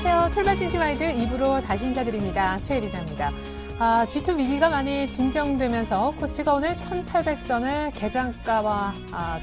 안녕하세요. 출발 중심 아이드 2부로 다시 인사드립니다. 최혜리나입니다. G2 위기가 많이 진정되면서 코스피가 오늘 1800선을 개장가와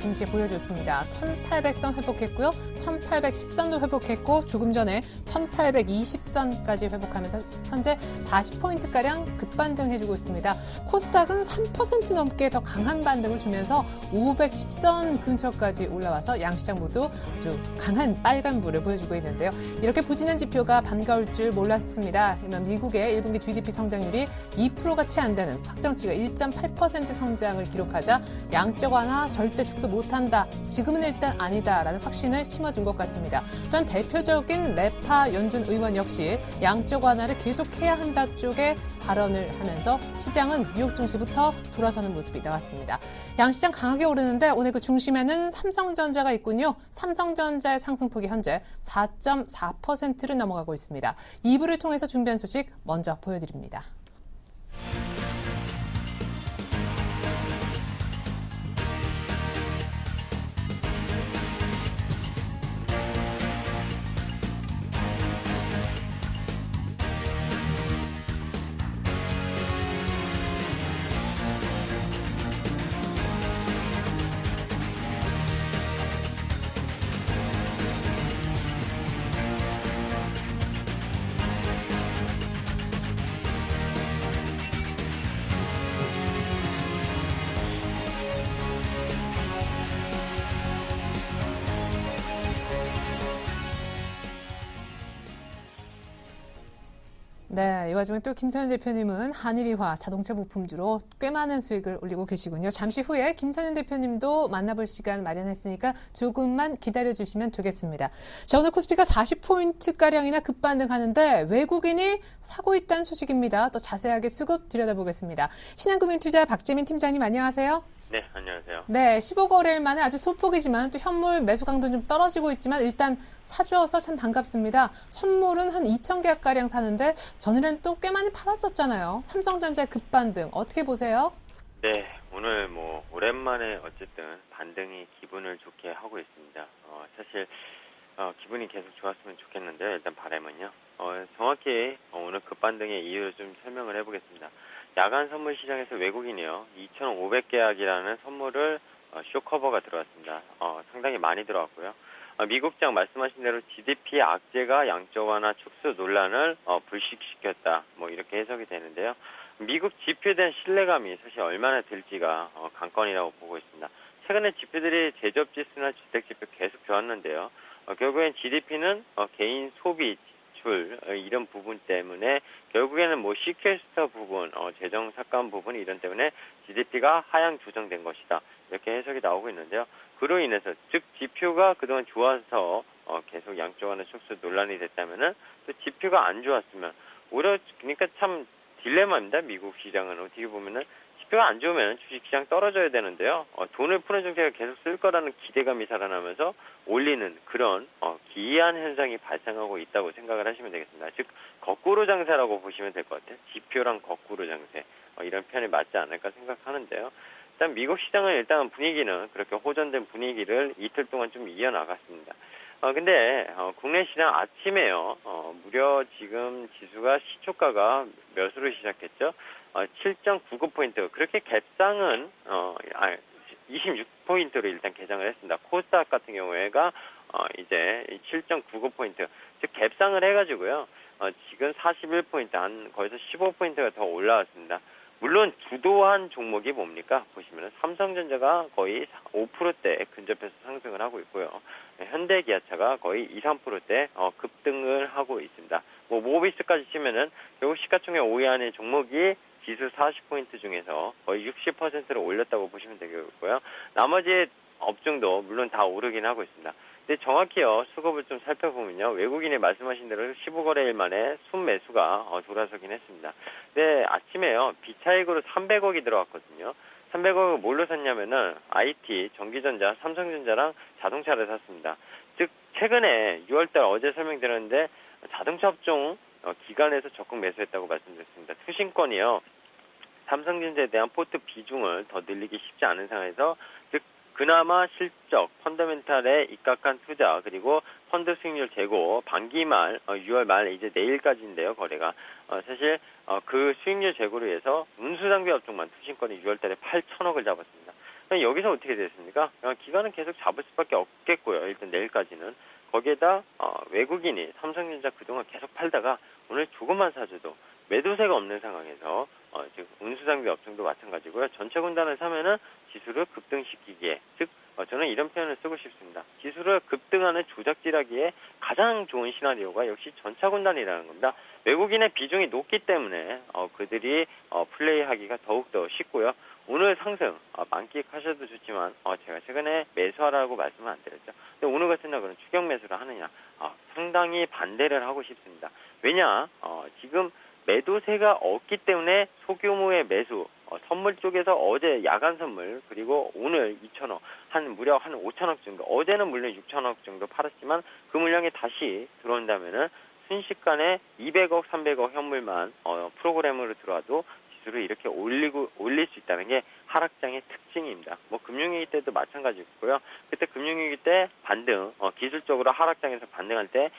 동시에 보여줬습니다. 1800선 회복했고요. 1810선도 회복했고 조금 전에 1820선까지 회복하면서 현재 40포인트가량 급반등해주고 있습니다. 코스닥은 3% 넘게 더 강한 반등을 주면서 510선 근처까지 올라와서 양시장 모두 아주 강한 빨간불을 보여주고 있는데요. 이렇게 부진한 지표가 반가울 줄 몰랐습니다. 미국의 1분기 GDP 성장률이 2%가 채 안 되는 확정치가 1.8% 성장을 기록하자 양적 완화 절대 축소 못한다. 지금은 일단 아니다라는 확신을 심어준 것 같습니다. 또한 대표적인 레파 연준 의원 역시 양적 완화를 계속해야 한다 쪽에 발언을 하면서 시장은 뉴욕 증시부터 돌아서는 모습이 나왔습니다. 양시장 강하게 오르는데 오늘 그 중심에는 삼성전자가 있군요. 삼성전자의 상승폭이 현재 4.4%를 넘어가고 있습니다. 2부를 통해서 준비한 소식 먼저 보여드립니다. 네, 이 와중에 또 김선현 대표님은 한일이화 자동차 부품주로 꽤 많은 수익을 올리고 계시군요. 잠시 후에 김선현 대표님도 만나볼 시간 마련했으니까 조금만 기다려주시면 되겠습니다. 자, 오늘 코스피가 40포인트가량이나 급반등하는데 외국인이 사고 있다는 소식입니다. 또 자세하게 수급 들여다보겠습니다. 신한금융투자 박재민 팀장님 안녕하세요. 네, 안녕하세요. 네, 15거래일 만에 아주 소폭이지만 또 현물 매수 강도는 좀 떨어지고 있지만 일단 사주어서 참 반갑습니다. 선물은 한 2,000개가량 사는데 전일엔 또 꽤 많이 팔았었잖아요. 삼성전자의 급반등 어떻게 보세요? 네, 오늘 오랜만에 어쨌든 반등이 기분을 좋게 하고 있습니다. 사실 기분이 계속 좋았으면 좋겠는데 일단 바람은요. 정확히 오늘 급반등의 이유를 좀 설명을 해보겠습니다. 야간 선물 시장에서 외국인이요 2,500계약이라는 선물을 쇼커버가 들어왔습니다. 상당히 많이 들어왔고요. 미국장 말씀하신 대로 GDP 악재가 양적 완화 축소 논란을 불식시켰다. 이렇게 해석이 되는데요. 미국 지표에 대한 신뢰감이 사실 얼마나 될지가 관건이라고 보고 있습니다. 최근에 지표들이 제조업 지수나 주택 지표 계속 좋았는데요. 결국엔 GDP는 개인 소비 이런 부분 때문에 결국에는 시퀘스터 부분, 재정 삭감 부분 이런 때문에 GDP가 하향 조정된 것이다. 이렇게 해석이 나오고 있는데요. 그로 인해서 즉 지표가 그동안 좋아서 계속 양적 완화 축소 논란이 됐다면은 또 지표가 안 좋았으면 오히려 그러니까 참 딜레마입니다. 미국 시장은 어떻게 보면은 지표가 안 좋으면 주식시장 떨어져야 되는데요. 돈을 푸는 정책을 계속 쓸 거라는 기대감이 살아나면서 올리는 그런 기이한 현상이 발생하고 있다고 생각을 하시면 되겠습니다. 즉 거꾸로 장세라고 보시면 될 것 같아요. 지표랑 거꾸로 장세 이런 표현이 맞지 않을까 생각하는데요. 일단 미국 시장은 일단 분위기는 그렇게 호전된 분위기를 이틀 동안 좀 이어나갔습니다. 근데 국내 시장 아침에요. 무려 지금 지수가 시초가가 몇으로 시작했죠? 7.99포인트. 그렇게 갭상은 26포인트로 일단 개장을 했습니다. 코스닥 같은 경우에가 이제 7.99포인트. 즉 갭상을 해가지고요. 지금 41포인트, 거기서 15포인트가 더 올라왔습니다. 물론 주도한 종목이 뭡니까? 보시면은 삼성전자가 거의 5%대 근접해서 상승을 하고 있고요. 현대기아차가 거의 2, 3%대 급등을 하고 있습니다. 모비스까지 치면은 결국 시가총액 5위 안에 종목이 지수 40포인트 중에서 거의 60%를 올렸다고 보시면 되겠고요. 나머지 업종도 물론 다 오르긴 하고 있습니다. 근데 정확히요, 수급을 좀 살펴보면요, 외국인이 말씀하신 대로 15거래일 만에 순매수가 돌아서긴 했습니다. 근데 아침에요, 비차익으로 300억이 들어왔거든요. 300억을 뭘로 샀냐면은 IT, 전기전자, 삼성전자랑 자동차를 샀습니다. 즉 최근에 6월달 어제 설명드렸는데 자동차 업종 기관에서 적극 매수했다고 말씀드렸습니다. 투신권이요, 삼성전자에 대한 포트 비중을 더 늘리기 쉽지 않은 상황에서 즉 그나마 실적, 펀더멘탈에 입각한 투자, 그리고 펀드 수익률 재고, 반기 말, 6월 말 이제 내일까지인데요, 거래가. 사실 그 수익률 재고를 위해서 운수장비 업종만 투신권이 6월 달에 8천억을 잡았습니다. 여기서 어떻게 됐습니까? 기관은 계속 잡을 수밖에 없겠고요. 일단 내일까지는. 거기에다 외국인이 삼성전자 그동안 계속 팔다가 오늘 조금만 사줘도 매도세가 없는 상황에서 지금 운수장비 업종도 마찬가지고요. 전체 군단을 사면은 지수를 급등시키기에, 즉 저는 이런 표현을 쓰고 싶습니다. 지수를 급등하는 조작질하기에 가장 좋은 시나리오가 역시 전차 군단이라는 겁니다. 외국인의 비중이 높기 때문에 그들이 플레이하기가 더욱더 쉽고요. 오늘 상승 만끽하셔도 좋지만 제가 최근에 매수하라고 말씀을 안 드렸죠. 근데 오늘 같은 날은 추격 매수를 하느냐, 상당히 반대를 하고 싶습니다. 왜냐, 지금 매도세가 없기 때문에 소규모의 매수, 선물 쪽에서 어제 야간 선물, 그리고 오늘 2천억, 무려 한 5천억 정도, 어제는 물론 6천억 정도 팔았지만 그 물량이 다시 들어온다면은 순식간에 200억, 300억 현물만 프로그램으로 들어와도 지수를 이렇게 올릴 수 있다는 게 하락장의 특징입니다. 뭐 금융위기 때도 마찬가지였고요. 그때 금융위기 때 반등, 기술적으로 하락장에서 반등할 때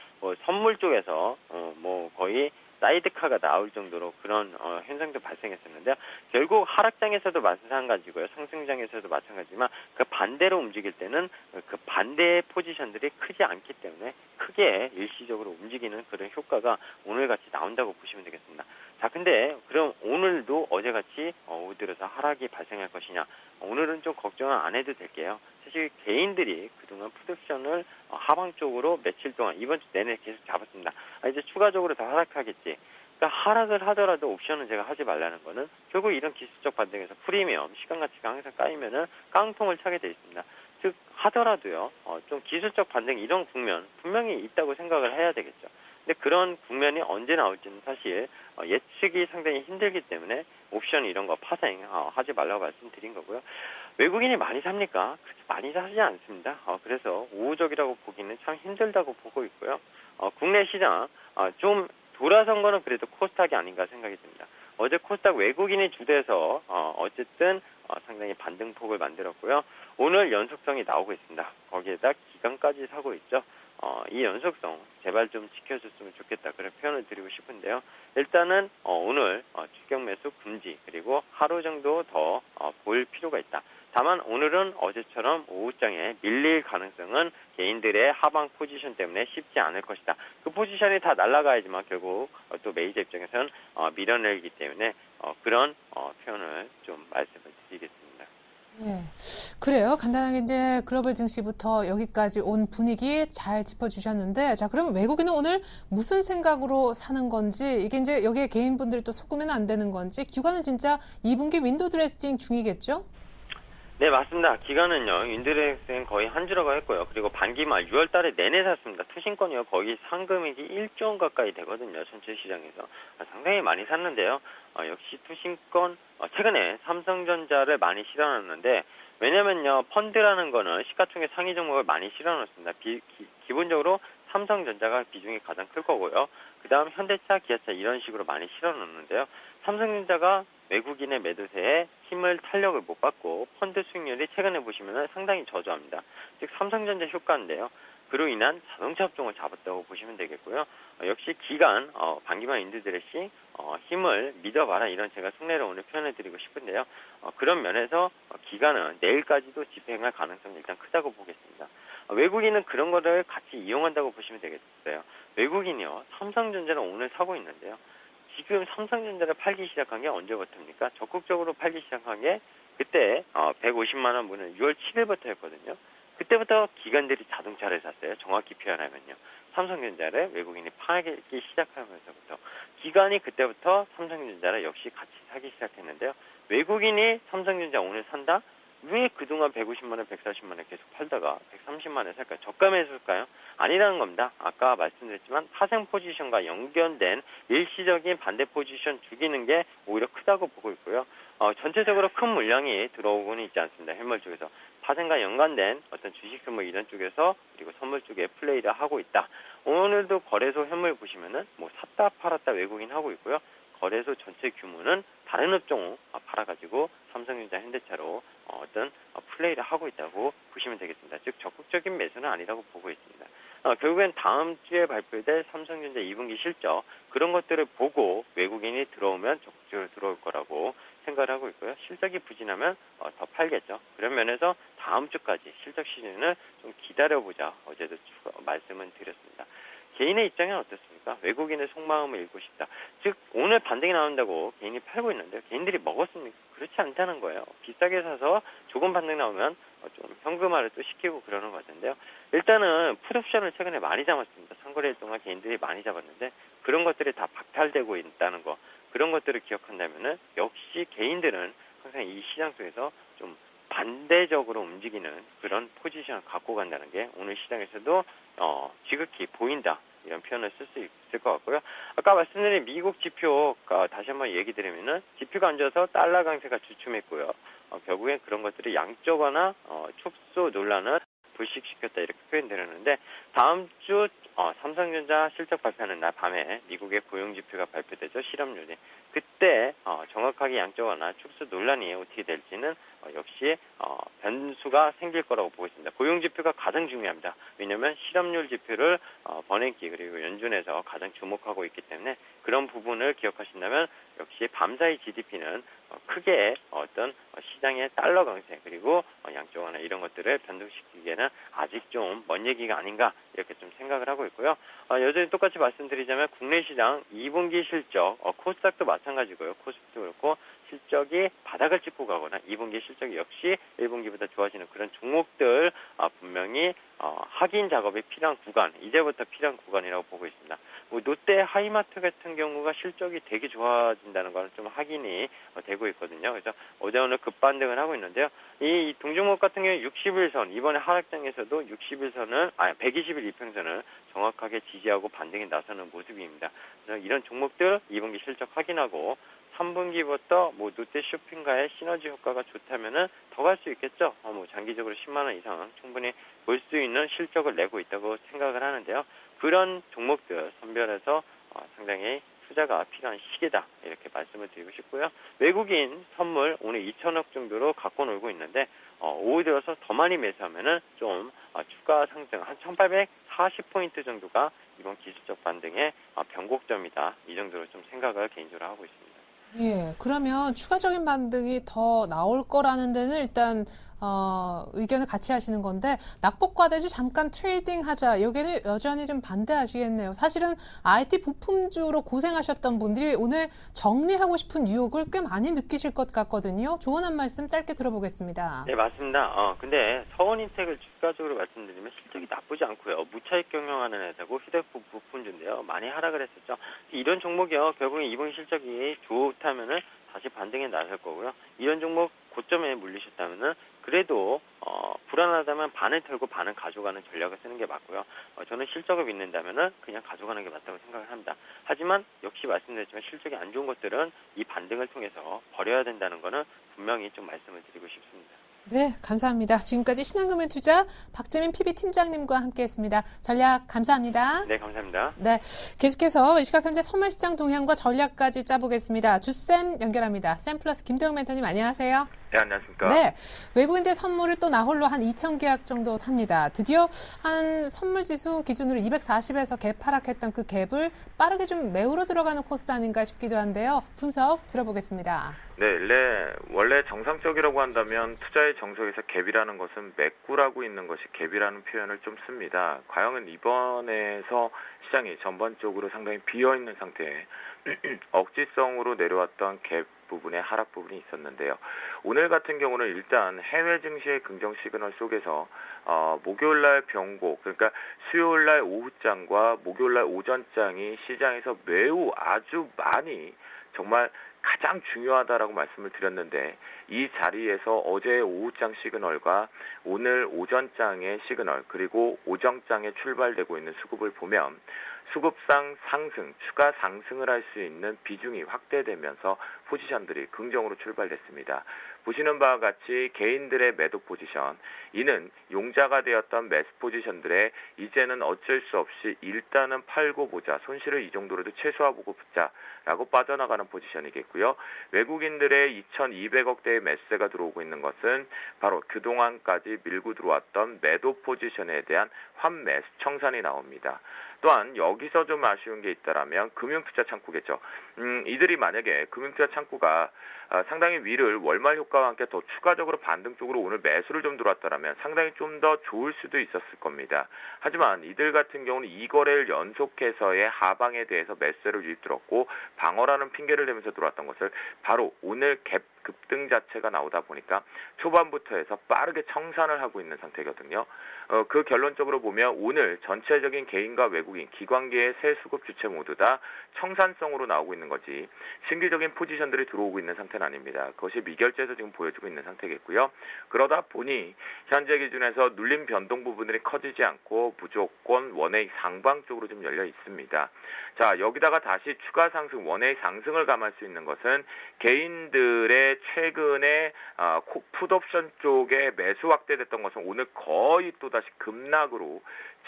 선물 쪽에서 뭐 거의 사이드카가 나올 정도로 그런 현상도 발생했었는데요. 결국 하락장에서도 마찬가지고요. 상승장에서도 마찬가지지만 그 반대로 움직일 때는 그 반대의 포지션들이 크지 않기 때문에 크게 일시적으로 움직이는 그런 효과가 오늘같이 나온다고 보시면 되겠습니다. 자, 근데 그럼 오늘도 어제같이 오후 들어서 하락이 발생할 것이냐? 오늘은 좀 걱정은 안 해도 될게요. 사실 개인들이 그동안 푸드옵션을 하방 쪽으로 며칠 동안 이번 주 내내 계속 잡았습니다. 이제 추가적으로 더 하락하겠지. 그러니까 하락을 하더라도 옵션은 제가 하지 말라는 거는 결국 이런 기술적 반등에서 프리미엄, 시간 가치가 항상 까이면은 깡통을 차게 돼 있습니다. 즉 하더라도요, 좀 기술적 반등 이런 국면 분명히 있다고 생각을 해야 되겠죠. 근데 그런 국면이 언제 나올지는 사실 예측이 상당히 힘들기 때문에 옵션 이런 거 파생 하지 말라고 말씀드린 거고요. 외국인이 많이 삽니까? 그렇게 많이 사지 않습니다. 그래서 우호적이라고 보기는 참 힘들다고 보고 있고요. 국내 시장 좀 돌아선 거는 그래도 코스닥이 아닌가 생각이 듭니다. 어제 코스닥 외국인이 주도해서 어쨌든 상당히 반등폭을 만들었고요. 오늘 연속성이 나오고 있습니다. 거기에다 기간까지 사고 있죠. 이 연속성 제발 좀 지켜줬으면 좋겠다 그런 표현을 드리고 싶은데요. 일단은 오늘 추격 매수 금지, 그리고 하루 정도 더 볼 필요가 있다. 다만 오늘은 어제처럼 오후장에 밀릴 가능성은 개인들의 하방 포지션 때문에 쉽지 않을 것이다. 그 포지션이 다 날아가야지만 결국 또 메이저 입장에서는 밀어내기 때문에 그런 표현을 좀 말씀을 드리겠습니다. 예, 그래요. 간단하게 이제 글로벌 증시부터 여기까지 온 분위기 잘 짚어주셨는데, 자, 그럼 외국인은 오늘 무슨 생각으로 사는 건지, 이게 이제 여기에 개인분들이 또 속으면 안 되는 건지, 기관은 진짜 2분기 윈도우 드레싱 중이겠죠? 네, 맞습니다. 기간은요, 윈드렉스는 거의 한 주라고 했고요. 그리고 반기말 6월 달에 내내 샀습니다. 투신권이요, 거의 상금액이 1조 원 가까이 되거든요. 전체 시장에서. 상당히 많이 샀는데요. 역시 투신권, 최근에 삼성전자를 많이 실어놨는데, 왜냐면요, 펀드라는 거는 시가총액 상위 종목을 많이 실어놓습니다. 기본적으로 삼성전자가 비중이 가장 클 거고요. 그 다음 현대차, 기아차 이런 식으로 많이 실어놓는데요. 삼성전자가 외국인의 매도세에 힘을 탄력을 못 받고 펀드 수익률이 최근에 보시면 상당히 저조합니다. 즉 삼성전자 효과인데요. 그로 인한 자동차 업종을 잡았다고 보시면 되겠고요. 역시 기간 반기만 인드드레시 힘을 믿어봐라 이런 제가 속내를 오늘 표현해드리고 싶은데요. 그런 면에서 기간은 내일까지도 집행할 가능성이 일단 크다고 보겠습니다. 외국인은 그런 거를 같이 이용한다고 보시면 되겠어요. 외국인이요, 삼성전자를 오늘 사고 있는데요. 지금 삼성전자를 팔기 시작한 게 언제부터입니까? 적극적으로 팔기 시작한 게 그때 150만 원 문은 6월 7일부터였거든요. 그때부터 기관들이 자동차를 샀어요. 정확히 표현하면요. 삼성전자를 외국인이 팔기 시작하면서부터. 기관이 그때부터 삼성전자를 역시 같이 사기 시작했는데요. 외국인이 삼성전자 오늘 산다? 왜 그동안 150만 원, 140만 원 계속 팔다가 130만 원에 살까요? 저가에 살까요? 아니라는 겁니다. 아까 말씀드렸지만 파생 포지션과 연결된 일시적인 반대 포지션 죽이는 게 오히려 크다고 보고 있고요. 전체적으로 큰 물량이 들어오고는 있지 않습니다. 현물 쪽에서. 파생과 연관된 어떤 주식 선물 이런 쪽에서 그리고 선물 쪽에 플레이를 하고 있다. 오늘도 거래소 현물 보시면은 뭐 샀다 팔았다 외국인 하고 있고요. 거래소 전체 규모는 다른 업종 팔아가지고 삼성전자 현대차로 어떤 플레이를 하고 있다고 보시면 되겠습니다. 즉 적극적인 매수는 아니라고 보고 있습니다. 결국엔 다음 주에 발표될 삼성전자 2분기 실적 그런 것들을 보고 외국인이 들어오면 적극적으로 들어올 거라고 생각을 하고 있고요. 실적이 부진하면 더 팔겠죠. 그런 면에서 다음 주까지 실적 시즌을 좀 기다려보자 어제도 말씀을 드렸습니다. 개인의 입장은 어떻습니까? 외국인의 속마음을 읽고 싶다. 즉 오늘 반등이 나온다고 개인이 팔고 있는데 개인들이 먹었습니까? 그렇지 않다는 거예요. 비싸게 사서 조금 반등 나오면 좀 현금화를 또 시키고 그러는 것 같은데요. 일단은 풋옵션을 최근에 많이 잡았습니다. 상거래일 동안 개인들이 많이 잡았는데 그런 것들이 다 박탈되고 있다는 거. 그런 것들을 기억한다면은 역시 개인들은 항상 이 시장 속에서 좀 반대적으로 움직이는 그런 포지션을 갖고 간다는 게 오늘 시장에서도 지극히 보인다. 이런 표현을 쓸 수 있을 것 같고요. 아까 말씀드린 미국 지표 다시 한번 얘기 드리면은 지표가 안 좋아서 달러 강세가 주춤했고요. 결국엔 그런 것들이 양적완화 축소 논란을 불식시켰다 이렇게 표현되는데 다음 주 삼성전자 실적 발표하는 날 밤에 미국의 고용지표가 발표되죠. 실업률이. 그때 정확하게 양적 완화 축소 논란이 어떻게 될지는 역시 변수가 생길 거라고 보고 있습니다. 고용지표가 가장 중요합니다. 왜냐하면 실업률 지표를 버냉키 그리고 연준에서 가장 주목하고 있기 때문에 그런 부분을 기억하신다면 역시 밤사이 GDP는 크게 어떤 시장의 달러 강세 그리고 양적 완화 이런 것들을 변동시키기에는 아직 좀 먼 얘기가 아닌가 이렇게 좀 생각을 하고 있고요. 여전히 똑같이 말씀드리자면 국내 시장 2분기 실적 코스닥도 마찬가지고요. 코스닥도 그렇고 실적이 바닥을 찍고 가거나 2분기 실적이 역시 1분기보다 좋아지는 그런 종목들 분명히 확인 작업이 필요한 구간, 이제부터 필요한 구간이라고 보고 있습니다. 롯데 하이마트 같은 경우가 실적이 되게 좋아진다는 거는 좀 확인이 되고 있거든요. 그래서 어제 오늘 급반등을 하고 있는데요. 이 동종목 같은 경우 60일선, 이번에 하락장에서도 60일선을, 120일 이평선을 정확하게 지지하고 반등에 나서는 모습입니다. 그래서 이런 종목들 2분기 실적 확인하고 3분기부터 롯데 쇼핑과의 시너지 효과가 좋다면은 더 갈 수 있겠죠. 장기적으로 10만 원 이상 충분히 볼 수 있는 실적을 내고 있다고 생각을 하는데요. 그런 종목들 선별해서 상당히 투자가 필요한 시기다 이렇게 말씀을 드리고 싶고요. 외국인 선물 오늘 2천억 정도로 갖고 놀고 있는데 오후 들어서 더 많이 매수하면은 좀 주가 상승 한 1,840포인트 정도가 이번 기술적 반등의 변곡점이다. 이 정도로 좀 생각을 개인적으로 하고 있습니다. 예, 그러면 추가적인 반등이 더 나올 거라는 데는 일단 의견을 같이 하시는 건데 낙폭과대주 잠깐 트레이딩 하자 여기는 여전히 좀 반대하시겠네요. 사실은 IT 부품주로 고생하셨던 분들이 오늘 정리하고 싶은 유혹을 꽤 많이 느끼실 것 같거든요. 조언 한 말씀 짧게 들어보겠습니다. 네, 맞습니다. 근데 서원인텍을 주가적으로 말씀드리면 실적이 나쁘지 않고요. 무차익 경영하는 회사고 휴대폰 부품주인데요. 많이 하락을 했었죠. 이런 종목이요. 결국엔 이번 실적이 좋다면은 다시 반등에 나설 거고요. 이런 종목 고점에 물리셨다면은 그래도 불안하다면 반을 털고 반은 가져가는 전략을 쓰는 게 맞고요. 저는 실적을 믿는다면은 그냥 가져가는 게 맞다고 생각을 합니다. 하지만 역시 말씀드렸지만 실적이 안 좋은 것들은 이 반등을 통해서 버려야 된다는 거는 분명히 좀 말씀을 드리고 싶습니다. 네, 감사합니다. 지금까지 신한금융투자 박재민 PB팀장님과 함께했습니다. 전략 감사합니다. 네, 감사합니다. 네, 계속해서 이 시각 현재 선물시장 동향과 전략까지 짜보겠습니다. 주쌤 연결합니다. 쌤플러스 김태형 멘토님 안녕하세요. 네, 안녕하십니까. 네, 외국인들 선물을 또 나홀로 한 2,000계약 정도 삽니다. 드디어 한 선물지수 기준으로 240에서 갭 하락했던 그 갭을 빠르게 좀 메우러 들어가는 코스 아닌가 싶기도 한데요. 분석 들어보겠습니다. 네, 원래 정상적이라고 한다면 투자의 정석에서 갭이라는 것은 메꾸라고 있는 것이 갭이라는 표현을 좀 씁니다. 과연 이번에서 시장이 전반적으로 상당히 비어있는 상태에 억지성으로 내려왔던 갭 부분의 하락 부분이 있었는데요. 오늘 같은 경우는 일단 해외 증시의 긍정 시그널 속에서 목요일날 변곡, 그러니까 수요일날 오후장과 목요일날 오전장이 시장에서 매우 아주 많이 정말 가장 중요하다라고 말씀을 드렸는데 이 자리에서 어제의 오후장 시그널과 오늘 오전장의 시그널 그리고 오전장에 출발되고 있는 수급을 보면 수급상 상승, 추가 상승을 할 수 있는 비중이 확대되면서 포지션들이 긍정으로 출발됐습니다. 보시는 바와 같이 개인들의 매도 포지션, 이는 용자가 되었던 매수 포지션들의 이제는 어쩔 수 없이 일단은 팔고 보자, 손실을 이 정도로도 최소화하고 보자라고 빠져나가는 포지션이겠고요. 외국인들의 2,200억대의 매수세가 들어오고 있는 것은 바로 그동안까지 밀고 들어왔던 매도 포지션에 대한 환매수 청산이 나옵니다. 또한 여기서 좀 아쉬운 게 있다라면 금융투자 창구겠죠. 이들이 만약에 금융투자 창구가 상당히 위를 월말 효과와 함께 더 추가적으로 반등 쪽으로 오늘 매수를 좀 들어왔다라면 상당히 좀 더 좋을 수도 있었을 겁니다. 하지만 이들 같은 경우는 2거래를 연속해서의 하방에 대해서 매수를 유입 들었고 방어라는 핑계를 대면서 들어왔던 것을 바로 오늘 갭 급등 자체가 나오다 보니까 초반부터 해서 빠르게 청산을 하고 있는 상태거든요. 그 결론적으로 보면 오늘 전체적인 개인과 외국인, 기관계의 세 수급 주체 모두 다 청산성으로 나오고 있는 거지 신규적인 포지션들이 들어오고 있는 상태는 아닙니다. 그것이 미결제에서 지금 보여주고 있는 상태겠고요. 그러다 보니 현재 기준에서 눌림 변동 부분들이 커지지 않고 무조건 원웨이 상방 쪽으로 좀 열려 있습니다. 자, 여기다가 다시 추가 상승, 원웨이 상승을 감할 수 있는 것은 개인들의 최근에 풋옵션 쪽에 매수 확대됐던 것은 오늘 거의 또다시 급락으로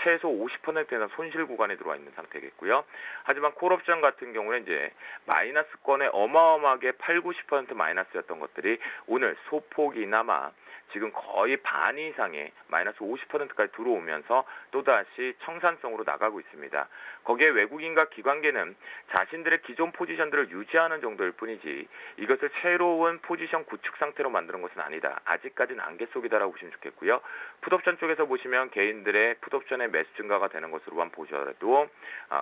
최소 50%나 손실 구간에 들어와 있는 상태겠고요. 하지만 콜옵션 같은 경우에 이제 마이너스권에 어마어마하게 8, 90% 마이너스였던 것들이 오늘 소폭이나마 지금 거의 반 이상의 마이너스 50%까지 들어오면서 또다시 청산성으로 나가고 있습니다. 거기에 외국인과 기관계는 자신들의 기존 포지션들을 유지하는 정도일 뿐이지 이것을 새로운 포지션 구축 상태로 만드는 것은 아니다. 아직까지는 안개 속이다라고 보시면 좋겠고요. 풋옵션 쪽에서 보시면 개인들의 풋옵션의 매수 증가가 되는 것으로만 보셔도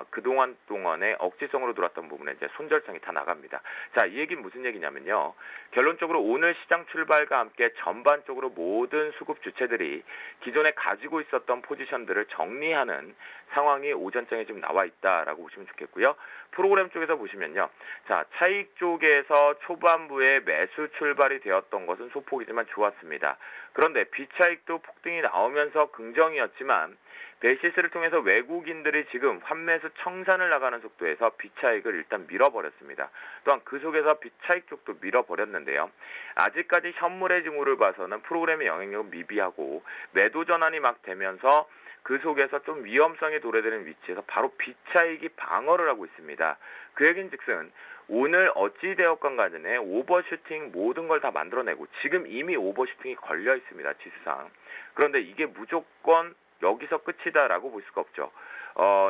그동안 동안에 억지성으로 들어왔던 부분에 이제 손절성이 다 나갑니다. 자, 이 얘기는 무슨 얘기냐면요. 결론적으로 오늘 시장 출발과 함께 전반적으로 모든 수급 주체들이 기존에 가지고 있었던 포지션들을 정리하는 상황이 오전장에 지금 나와 있다라고 보시면 좋겠고요. 프로그램 쪽에서 보시면요. 자, 차익 쪽에서 초반부에 매수 출발이 되었던 것은 소폭이지만 좋았습니다. 그런데 비차익도 폭등이 나오면서 긍정이었지만 베이시스를 통해서 외국인들이 지금 환매수 청산을 나가는 속도에서 비차익을 일단 밀어버렸습니다. 또한 그 속에서 비차익 쪽도 밀어버렸는데요. 아직까지 현물의 징후를 봐서는 프로그램의 영향력은 미비하고 매도 전환이 막 되면서 그 속에서 좀 위험성이 도래되는 위치에서 바로 비차익이 방어를 하고 있습니다. 그 얘기인즉슨 오늘 어찌되었건 간에 오버슈팅 모든 걸 다 만들어내고 지금 이미 오버슈팅이 걸려 있습니다. 지수상. 그런데 이게 무조건 여기서 끝이다라고 볼 수가 없죠.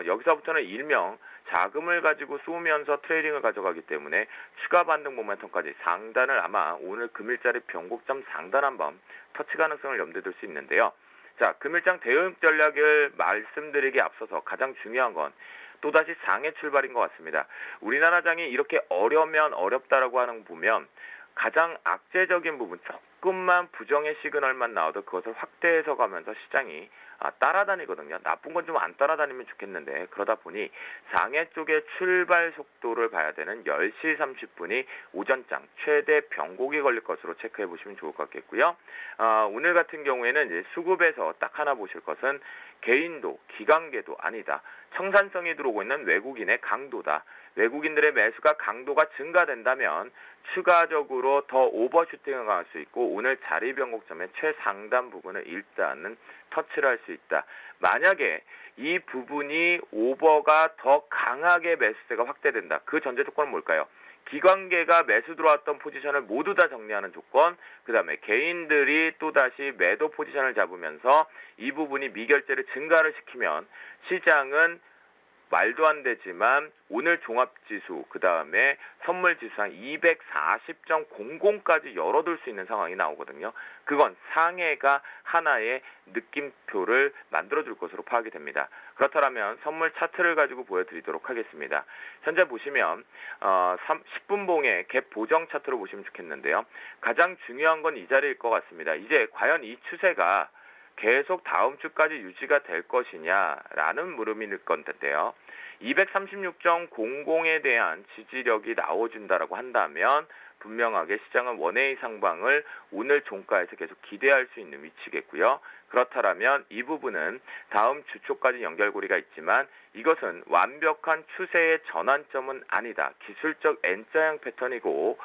여기서부터는 일명 자금을 가지고 쏘면서 트레이딩을 가져가기 때문에 추가 반등 모멘텀까지 상단을 아마 오늘 금일자리 변곡점 상단 한번 터치 가능성을 염두에 둘 수 있는데요. 자, 금일장 대응 전략을 말씀드리기에 앞서서 가장 중요한 건 또다시 상해 출발인 것 같습니다. 우리나라 장이 이렇게 어려면 어렵다라고 하는 거 보면 가장 악재적인 부분, 조금만 부정의 시그널만 나와도 그것을 확대해서 가면서 시장이 따라다니거든요. 나쁜 건 좀 안 따라다니면 좋겠는데 그러다 보니 상해 쪽의 출발 속도를 봐야 되는 10시 30분이 오전장 최대 변곡이 걸릴 것으로 체크해 보시면 좋을 것 같겠고요. 오늘 같은 경우에는 이제 수급에서 딱 하나 보실 것은 개인도 기관계도 아니다. 청산성이 들어오고 있는 외국인의 강도다. 외국인들의 매수가 강도가 증가된다면 추가적으로 더 오버슈팅을 강할 수 있고 오늘 자리 변곡점의 최상단 부분을 일단은 터치를 할 수 있다. 만약에 이 부분이 오버가 더 강하게 매수세가 확대된다. 그 전제 조건은 뭘까요? 기관계가 매수 들어왔던 포지션을 모두 다 정리하는 조건, 그 다음에 개인들이 또다시 매도 포지션을 잡으면서 이 부분이 미결제를 증가를 시키면 시장은 말도 안 되지만 오늘 종합지수 그 다음에 선물지수상 240.00까지 열어둘 수 있는 상황이 나오거든요. 그건 상해가 하나의 느낌표를 만들어줄 것으로 파악이 됩니다. 그렇다면 선물 차트를 가지고 보여드리도록 하겠습니다. 현재 보시면 10분봉의 갭 보정 차트로 보시면 좋겠는데요. 가장 중요한 건 이 자리일 것 같습니다. 이제 과연 이 추세가 계속 다음 주까지 유지가 될 것이냐라는 물음일 건데요. 236.00에 대한 지지력이 나와준다라고 한다면 분명하게 시장은 원웨이 상방을 오늘 종가에서 계속 기대할 수 있는 위치겠고요. 그렇다면 이 부분은 다음 주 초까지 연결고리가 있지만 이것은 완벽한 추세의 전환점은 아니다. 기술적 N자형 패턴이고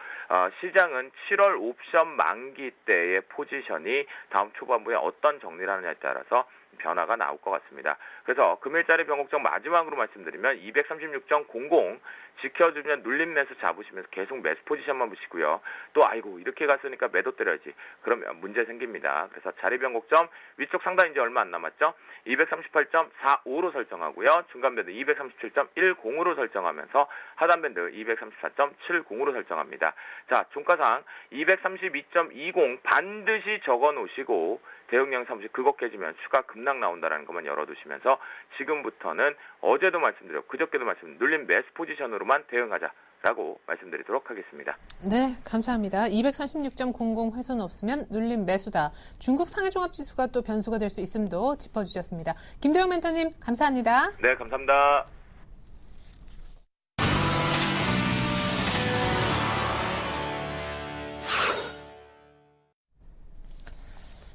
시장은 7월 옵션 만기 때의 포지션이 다음 초반부에 어떤 정리를 하느냐에 따라서 변화가 나올 것 같습니다. 그래서 금일자리 변곡점 마지막으로 말씀드리면 236.00 지켜주면 눌림 매수 잡으시면서 계속 매수 포지션만 보시고요. 또 아이고 이렇게 갔으니까 매도 때려야지. 그러면 문제 생깁니다. 그래서 자리 변곡점 위쪽 상단 이제 얼마 안 남았죠? 238.45로 설정하고요. 중간 밴드 237.10으로 설정하면서 하단 밴드 234.70으로 설정합니다. 자, 종가상 232.20 반드시 적어 놓으시고 대응량 사무실 그것 깨지면 추가 급락 나온다라는 것만 열어두시면서 지금부터는 어제도 말씀드렸고 그저께도 말씀드린 눌림 매수 포지션으로만 대응하자라고 말씀드리도록 하겠습니다. 네, 감사합니다. 236.00 훼손 없으면 눌림 매수다. 중국 상해종합지수가 또 변수가 될 수 있음도 짚어주셨습니다. 김도영 멘토님 감사합니다. 네, 감사합니다.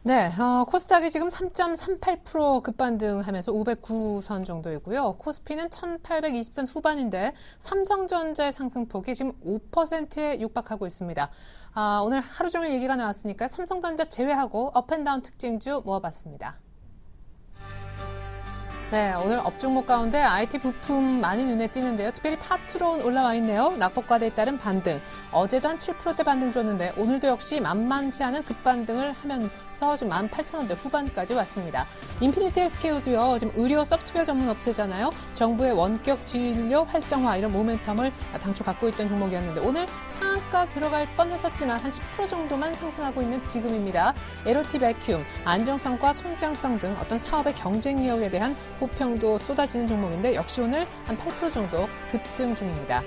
네, 코스닥이 지금 3.38% 급반등하면서 509선 정도이고요. 코스피는 1820선 후반인데 삼성전자의 상승폭이 지금 5%에 육박하고 있습니다. 오늘 하루 종일 얘기가 나왔으니까 삼성전자 제외하고 업앤다운 특징주 모아봤습니다. 네, 오늘 업종목 가운데 IT 부품 많이 눈에 띄는데요. 특별히 파트론 올라와 있네요. 낙폭과대에 따른 반등. 어제도 한 7%대 반등 줬는데 오늘도 역시 만만치 않은 급반등을 하면서 지금 18,000원대 후반까지 왔습니다. 인피니티 헬스케어도요. 지금 의료 소프트웨어 전문 업체잖아요. 정부의 원격 진료 활성화 이런 모멘텀을 당초 갖고 있던 종목이었는데 오늘 상한가 들어갈 뻔했었지만 한 10% 정도만 상승하고 있는 지금입니다. 에로티 베큐움, 안정성과 성장성 등 어떤 사업의 경쟁력에 대한 호평도 쏟아지는 종목인데 역시 오늘 한 8% 정도 급등 중입니다.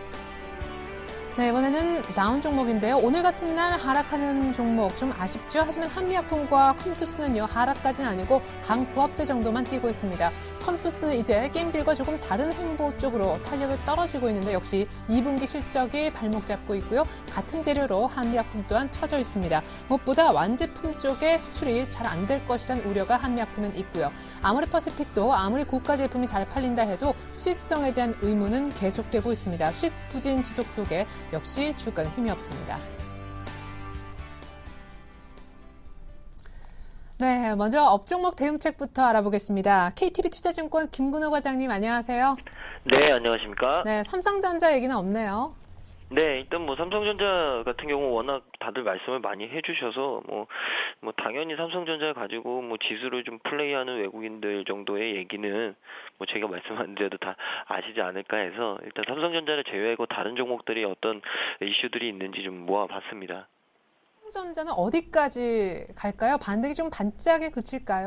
네, 이번에는 나온 종목인데요. 오늘 같은 날 하락하는 종목 좀 아쉽죠? 하지만 한미약품과 컴투스는요. 하락까지는 아니고 강부합세 정도만 뛰고 있습니다. 컴투스는 이제 게임빌과 조금 다른 홍보 쪽으로 탄력이 떨어지고 있는데 역시 2분기 실적이 발목 잡고 있고요. 같은 재료로 한미약품 또한 처져 있습니다. 무엇보다 완제품 쪽에 수출이 잘 안 될 것이란 우려가 한미약품은 있고요. 아모레퍼시픽도 아무리 고가 제품이 잘 팔린다 해도 수익성에 대한 의문은 계속되고 있습니다. 수익 부진 지속 속에 역시 주가는 힘이 없습니다. 네, 먼저 업종목 대응책부터 알아보겠습니다. KTB 투자증권 김근호 과장님 안녕하세요. 네, 안녕하십니까? 네, 삼성전자 얘기는 없네요. 네, 일단 삼성전자 같은 경우 워낙 다들 말씀을 많이 해주셔서 당연히 삼성전자 가지고 지수를 좀 플레이하는 외국인들 정도의 얘기는 제가 말씀 안 드려도 다 아시지 않을까 해서 일단 삼성전자를 제외하고 다른 종목들이 어떤 이슈들이 있는지 좀 모아봤습니다. 삼성전자는 어디까지 갈까요? 반등이 좀 반짝에 그칠까요?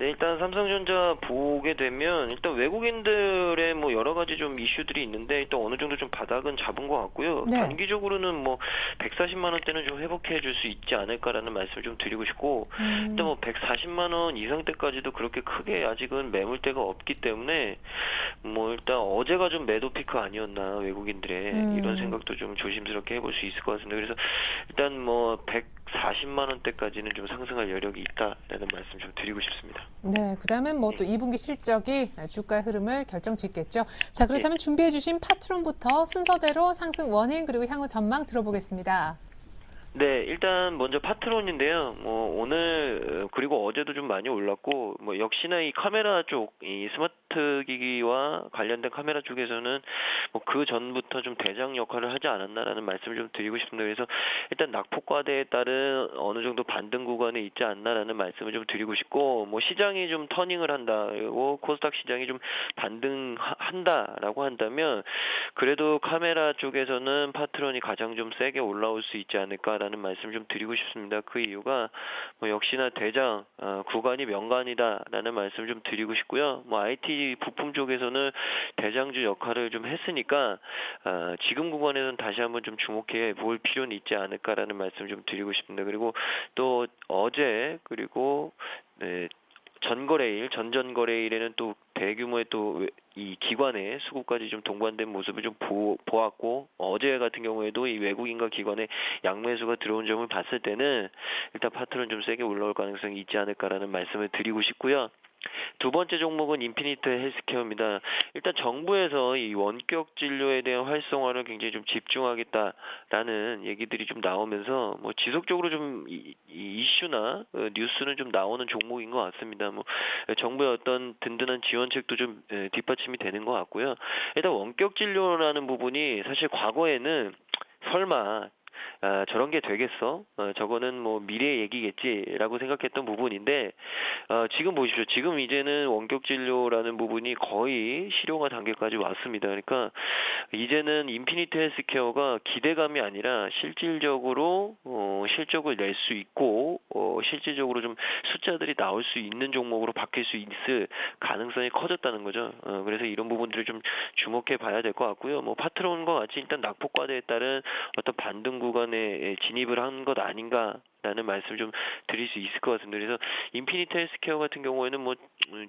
네, 일단 삼성전자 보게 되면 일단 외국인들의 여러 가지 좀 이슈들이 있는데 일단 어느 정도 좀 바닥은 잡은 것 같고요. 네. 단기적으로는 140만 원대는 좀 회복해 줄 수 있지 않을까라는 말씀을 좀 드리고 싶고 일단 140만 원 이상대까지도 그렇게 크게 아직은 매물대가 없기 때문에 일단 어제가 좀 매도 피크 아니었나 외국인들의 이런 생각도 좀 조심스럽게 해볼 수 있을 것 같습니다. 그래서 일단 140만 원대까지는 좀 상승할 여력이 있다라는 말씀 좀 드리고 싶습니다. 네, 그다음에 또 2분기 실적이 주가의 흐름을 결정짓겠죠. 자, 그렇다면 준비해 주신 파트론부터 순서대로 상승 원인 그리고 향후 전망 들어보겠습니다. 네, 일단 먼저 파트론인데요. 오늘 그리고 어제도 좀 많이 올랐고 역시나 이 카메라 쪽, 이 스마트 기기와 관련된 카메라 쪽에서는 그 전부터 좀 대장 역할을 하지 않았나라는 말씀을 좀 드리고 싶습니다. 그래서 일단 낙폭과대에 따른 어느 정도 반등 구간에 있지 않나라는 말씀을 좀 드리고 싶고 시장이 좀 터닝을 한다, 그리고 코스닥 시장이 좀 반등한다라고 한다면 그래도 카메라 쪽에서는 파트론이 가장 좀 세게 올라올 수 있지 않을까라는 말씀 좀 드리고 싶습니다. 그 이유가 역시나 대장 구간이 명간이다라는 말씀 좀 드리고 싶고요. IT 부품 쪽에서는 대장주 역할을 좀 했으니까 지금 구간에서는 다시 한번 좀 주목해 볼 필요는 있지 않을까라는 말씀 좀 드리고 싶습니다. 그리고 또 어제 그리고 전전거래일에는 또 대규모의 또 이 기관의 수급까지 좀 동반된 모습을 좀 보았고 어제 같은 경우에도 이 외국인과 기관의 양매수가 들어온 점을 봤을 때는 일단 파트론 좀 세게 올라올 가능성이 있지 않을까라는 말씀을 드리고 싶고요. 두 번째 종목은 인피니트 헬스케어입니다. 일단 정부에서 이 원격 진료에 대한 활성화를 굉장히 좀 집중하겠다라는 얘기들이 좀 나오면서 뭐 지속적으로 좀 이 이슈나 뉴스는 좀 나오는 종목인 것 같습니다. 뭐 정부의 어떤 든든한 지원책도 좀 뒷받침이 되는 것 같고요. 일단 원격 진료라는 부분이 사실 과거에는 설마 저런 게 되겠어? 저거는 뭐 미래 얘기겠지라고 생각했던 부분인데 지금 보십시오. 지금 이제는 원격 진료라는 부분이 거의 실용화 단계까지 왔습니다. 그러니까 이제는 인피니트 헬스케어가 기대감이 아니라 실질적으로 실적을 낼 수 있고 실질적으로 좀 숫자들이 나올 수 있는 종목으로 바뀔 수 있을 가능성이 커졌다는 거죠. 그래서 이런 부분들을 좀 주목해 봐야 될 것 같고요. 뭐 파트론과 같이 일단 낙폭과대에 따른 어떤 반등 구간에 진입을 한 것 아닌가라는 말씀을 좀 드릴 수 있을 것 같습니다. 그래서 인피니트 헬스케어 같은 경우에는 뭐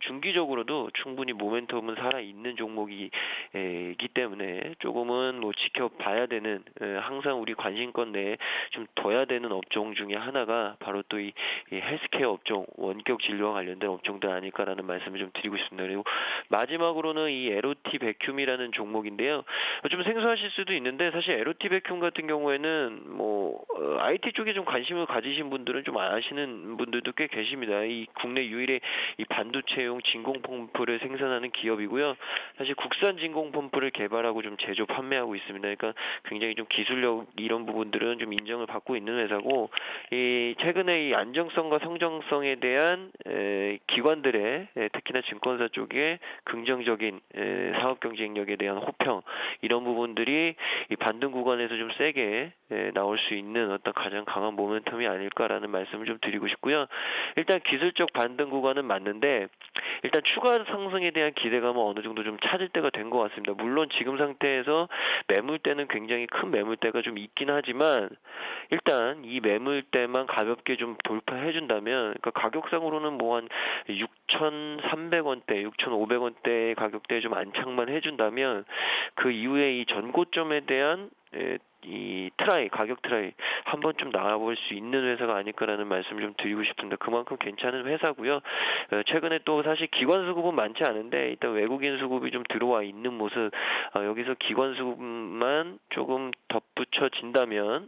중기적으로도 충분히 모멘텀은 살아 있는 종목이기 때문에 조금은 뭐 지켜봐야 되는 항상 우리 관심권 내에 좀 둬야 되는 업종 중에 하나가 바로 또 이 헬스케어 업종, 원격 진료와 관련된 업종들 아닐까라는 말씀을 좀 드리고 싶습니다. 그리고 마지막으로는 이 LOT 베큐움이라는 종목인데요. 좀 생소하실 수도 있는데 사실 LOT 베큐움 같은 경우에는 뭐 IT 쪽에 좀 관심을 가지신 분들은 좀 아시는 분들도 꽤 계십니다. 이 국내 유일의 이 반도체용 진공 펌프를 생산하는 기업이고요. 사실 국산 진공 펌프를 개발하고 좀 제조 판매하고 있습니다. 그러니까 굉장히 좀 기술력 이런 부분들은 좀 인정을 받고 있는 회사고, 이 최근에 이 안정성과 성장성에 대한 기관들의 특히나 증권사 쪽에 긍정적인 사업 경쟁력에 대한 호평 이런 부분들이 이 반등 구간에서 좀 세게 나올 수 있는 어떤 가장 강한 모멘텀이 아닐까라는 말씀을 좀 드리고 싶고요. 일단 기술적 반등 구간은 맞는데 일단 추가 상승에 대한 기대감은 어느 정도 좀 찾을 때가 된 것 같습니다. 물론 지금 상태에서 매물대는 굉장히 큰 매물대가 좀 있긴 하지만 일단 이 매물대만 가볍게 좀 돌파해준다면 그러니까 가격상으로는 뭐 한 6,300원대, 6,500원대 가격대에 좀 안착만 해준다면 그 이후에 이 전고점에 대한 이 가격 트라이 한 번쯤 나와볼 수 있는 회사가 아닐까라는 말씀을 좀 드리고 싶습니다. 그만큼 괜찮은 회사고요. 최근에 또 사실 기관 수급은 많지 않은데 일단 외국인 수급이 좀 들어와 있는 모습, 여기서 기관 수급만 조금 덧붙여진다면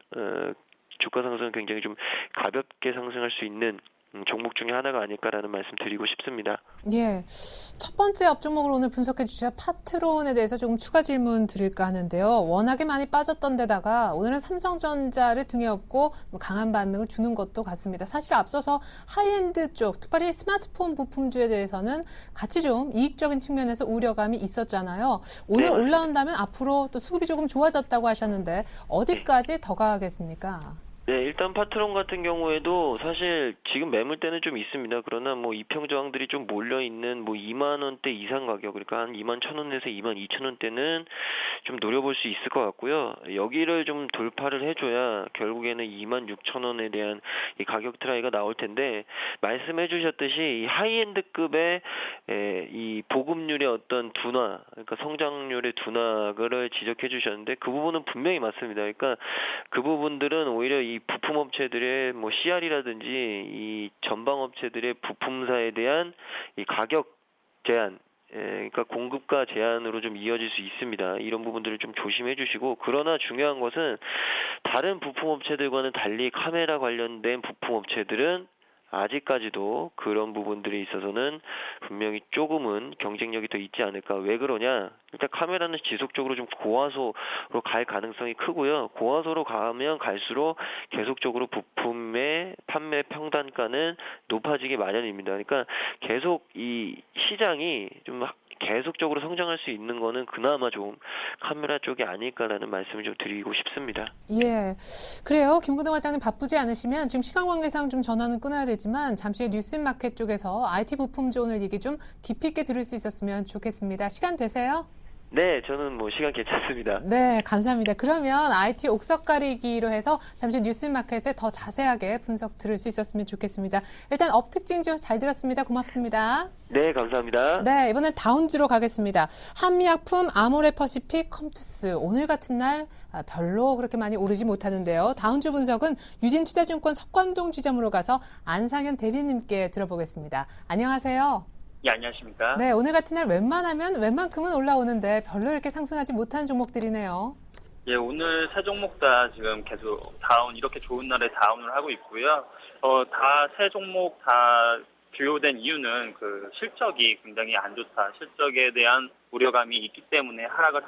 주가 상승은 굉장히 좀 가볍게 상승할 수 있는 종목 중에 하나가 아닐까라는 말씀 드리고 싶습니다. 예, 첫 번째 업종목으로 오늘 분석해 주실 파트론에 대해서 조금 추가 질문 드릴까 하는데요. 워낙에 많이 빠졌던 데다가 오늘은 삼성전자를 등에 업고 강한 반등을 주는 것도 같습니다. 사실 앞서서 하이엔드 쪽, 특별히 스마트폰 부품주에 대해서는 같이 좀 이익적인 측면에서 우려감이 있었잖아요. 오늘 네, 올라온다면 앞으로 또 수급이 조금 좋아졌다고 하셨는데 어디까지 더 가겠습니까? 네, 일단 파트론 같은 경우에도 사실 지금 매물대는 좀 있습니다. 그러나 뭐 이평 저항들이 좀 몰려 있는 뭐 2만 원대 이상 가격, 그러니까 한 2만 1,000원에서 2만 2,000원대는 좀 노려볼 수 있을 것 같고요. 여기를 좀 돌파를 해줘야 결국에는 2만 6,000원에 대한 이 가격 트라이가 나올 텐데 말씀해주셨듯이 이 하이엔드급의 이 보급률의 어떤 둔화, 그러니까 성장률의 둔화를 지적해주셨는데 그 부분은 분명히 맞습니다. 그러니까 그 부분들은 오히려 이 부품업체들의 뭐 CR이라든지 이 전방업체들의 부품사에 대한 이 가격 제한, 그러니까 공급과 제한으로 좀 이어질 수 있습니다. 이런 부분들을 좀 조심해 주시고, 그러나 중요한 것은 다른 부품업체들과는 달리 카메라 관련된 부품업체들은 아직까지도 그런 부분들에 있어서는 분명히 조금은 경쟁력이 더 있지 않을까. 왜 그러냐? 일단 카메라는 지속적으로 좀 고화소로 갈 가능성이 크고요. 고화소로 가면 갈수록 계속적으로 부품의 판매 평단가는 높아지기 마련입니다. 그러니까 계속 이 시장이 좀 계속적으로 성장할 수 있는 거는 그나마 좀 카메라 쪽이 아닐까라는 말씀을 좀 드리고 싶습니다. 예, 그래요. 김근동 과장님 바쁘지 않으시면 지금 시간 관계상 좀 전화는 끊어야 되지만 잠시 후에 뉴스마켓 쪽에서 IT 부품주 오늘 얘기 좀 깊이 있게 들을 수 있었으면 좋겠습니다. 시간 되세요? 네, 저는 뭐 시간 괜찮습니다. 네, 감사합니다. 그러면 IT 옥석 가리기로 해서 잠시 뉴스마켓에 더 자세하게 분석 들을 수 있었으면 좋겠습니다. 일단 업특징주 잘 들었습니다. 고맙습니다. 네, 감사합니다. 네, 이번엔 다운주로 가겠습니다. 한미약품, 아모레퍼시픽, 컴투스. 오늘 같은 날 별로 그렇게 많이 오르지 못하는데요. 다운주 분석은 유진투자증권 석관동 지점으로 가서 안상현 대리님께 들어보겠습니다. 안녕하세요. 예, 안녕하십니까. 네, 오늘 같은 날 웬만큼은 올라오는데 별로 이렇게 상승하지 못한 종목들이네요. 예, 오늘 세 종목 다 지금 계속 이렇게 좋은 날에 다운을 하고 있고요. 다 세 종목 다 주요된 이유는 그 실적이 굉장히 안 좋다. 실적에 대한 우려감이 있기 때문에 하락을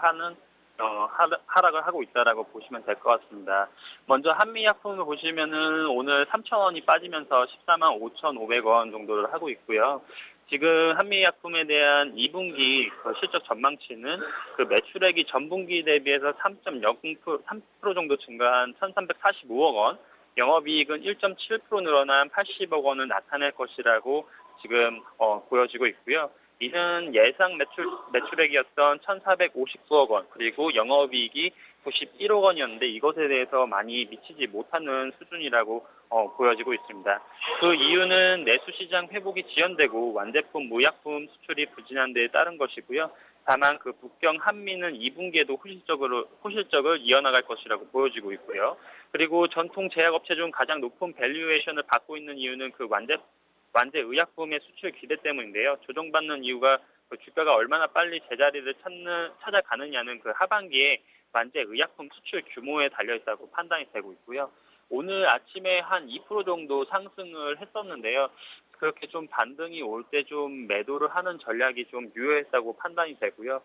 하고 있다라고 보시면 될 것 같습니다. 먼저 한미약품을 보시면은 오늘 3,000원이 빠지면서 14만 5,500원 정도를 하고 있고요. 지금 한미약품에 대한 2분기 실적 전망치는 그 매출액이 전분기 대비해서 3% 정도 증가한 1,345억 원, 영업이익은 1.7% 늘어난 80억 원을 나타낼 것이라고 지금 보여지고 있고요. 이는 예상 매출액이었던 1,459억 원, 그리고 영업이익이 91억 원이었는데 이것에 대해서 많이 미치지 못하는 수준이라고 보여지고 있습니다. 그 이유는 내수시장 회복이 지연되고 완제품, 무약품 수출이 부진한 데에 따른 것이고요. 다만 그 북경 한미는 2분기에도 호실적을 이어나갈 것이라고 보여지고 있고요. 그리고 전통 제약업체 중 가장 높은 밸류에이션을 받고 있는 이유는 그 완제 의약품의 수출 기대 때문인데요. 조정받는 이유가 그 주가가 얼마나 빨리 제자리를 찾아가느냐는 그 하반기에 완제 의약품 수출 규모에 달려있다고 판단이 되고 있고요. 오늘 아침에 한 2% 정도 상승을 했었는데요. 그렇게 좀 반등이 올 때 좀 매도를 하는 전략이 좀 유효했다고 판단이 되고요.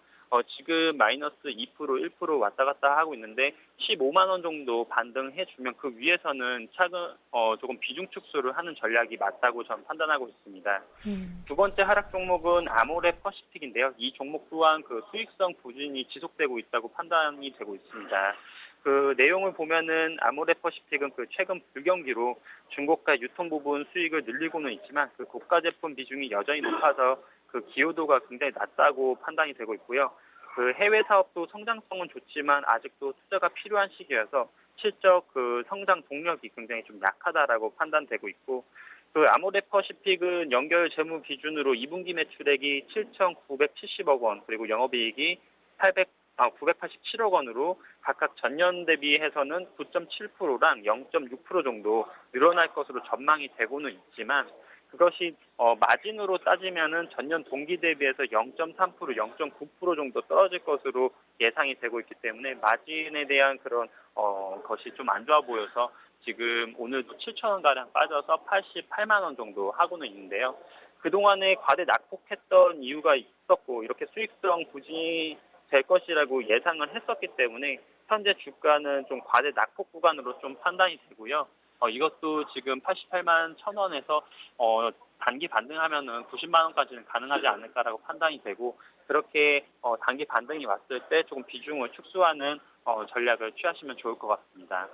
지금 마이너스 2%, 1% 왔다 갔다 하고 있는데 15만 원 정도 반등해주면 그 위에서는 조금 비중 축소를 하는 전략이 맞다고 저는 판단하고 있습니다. 두 번째 하락 종목은 아모레 퍼시픽인데요. 이 종목 또한 그 수익성 부진이 지속되고 있다고 판단이 되고 있습니다. 그 내용을 보면은 아모레 퍼시픽은 그 최근 불경기로 중고가 유통 부분 수익을 늘리고는 있지만 그 고가 제품 비중이 여전히 높아서 그 기여도가 굉장히 낮다고 판단이 되고 있고요. 그 해외 사업도 성장성은 좋지만 아직도 투자가 필요한 시기여서 실적 그 성장 동력이 굉장히 좀 약하다라고 판단되고 있고, 그 아모레 퍼시픽은 연결 재무 기준으로 2분기 매출액이 7,970억 원, 그리고 영업이익이 987억 원으로 각각 전년 대비해서는 9.7%랑 0.6% 정도 늘어날 것으로 전망이 되고는 있지만, 그것이 마진으로 따지면은 전년 동기 대비해서 0.3%, 0.9% 정도 떨어질 것으로 예상이 되고 있기 때문에 마진에 대한 그런 것이 좀 안 좋아 보여서 지금 오늘도 7,000원 가량 빠져서 88만 원 정도 하고는 있는데요. 그동안에 과대 낙폭했던 이유가 있었고 이렇게 수익성 부진이 될 것이라고 예상을 했었기 때문에 현재 주가는 좀 과대 낙폭 구간으로 좀 판단이 되고요. 이것도 지금 88만 1,000원에서 단기 반등하면은 90만 원까지는 가능하지 않을까라고 판단이 되고, 그렇게 단기 반등이 왔을 때 조금 비중을 축소하는 전략을 취하시면 좋을 것 같습니다.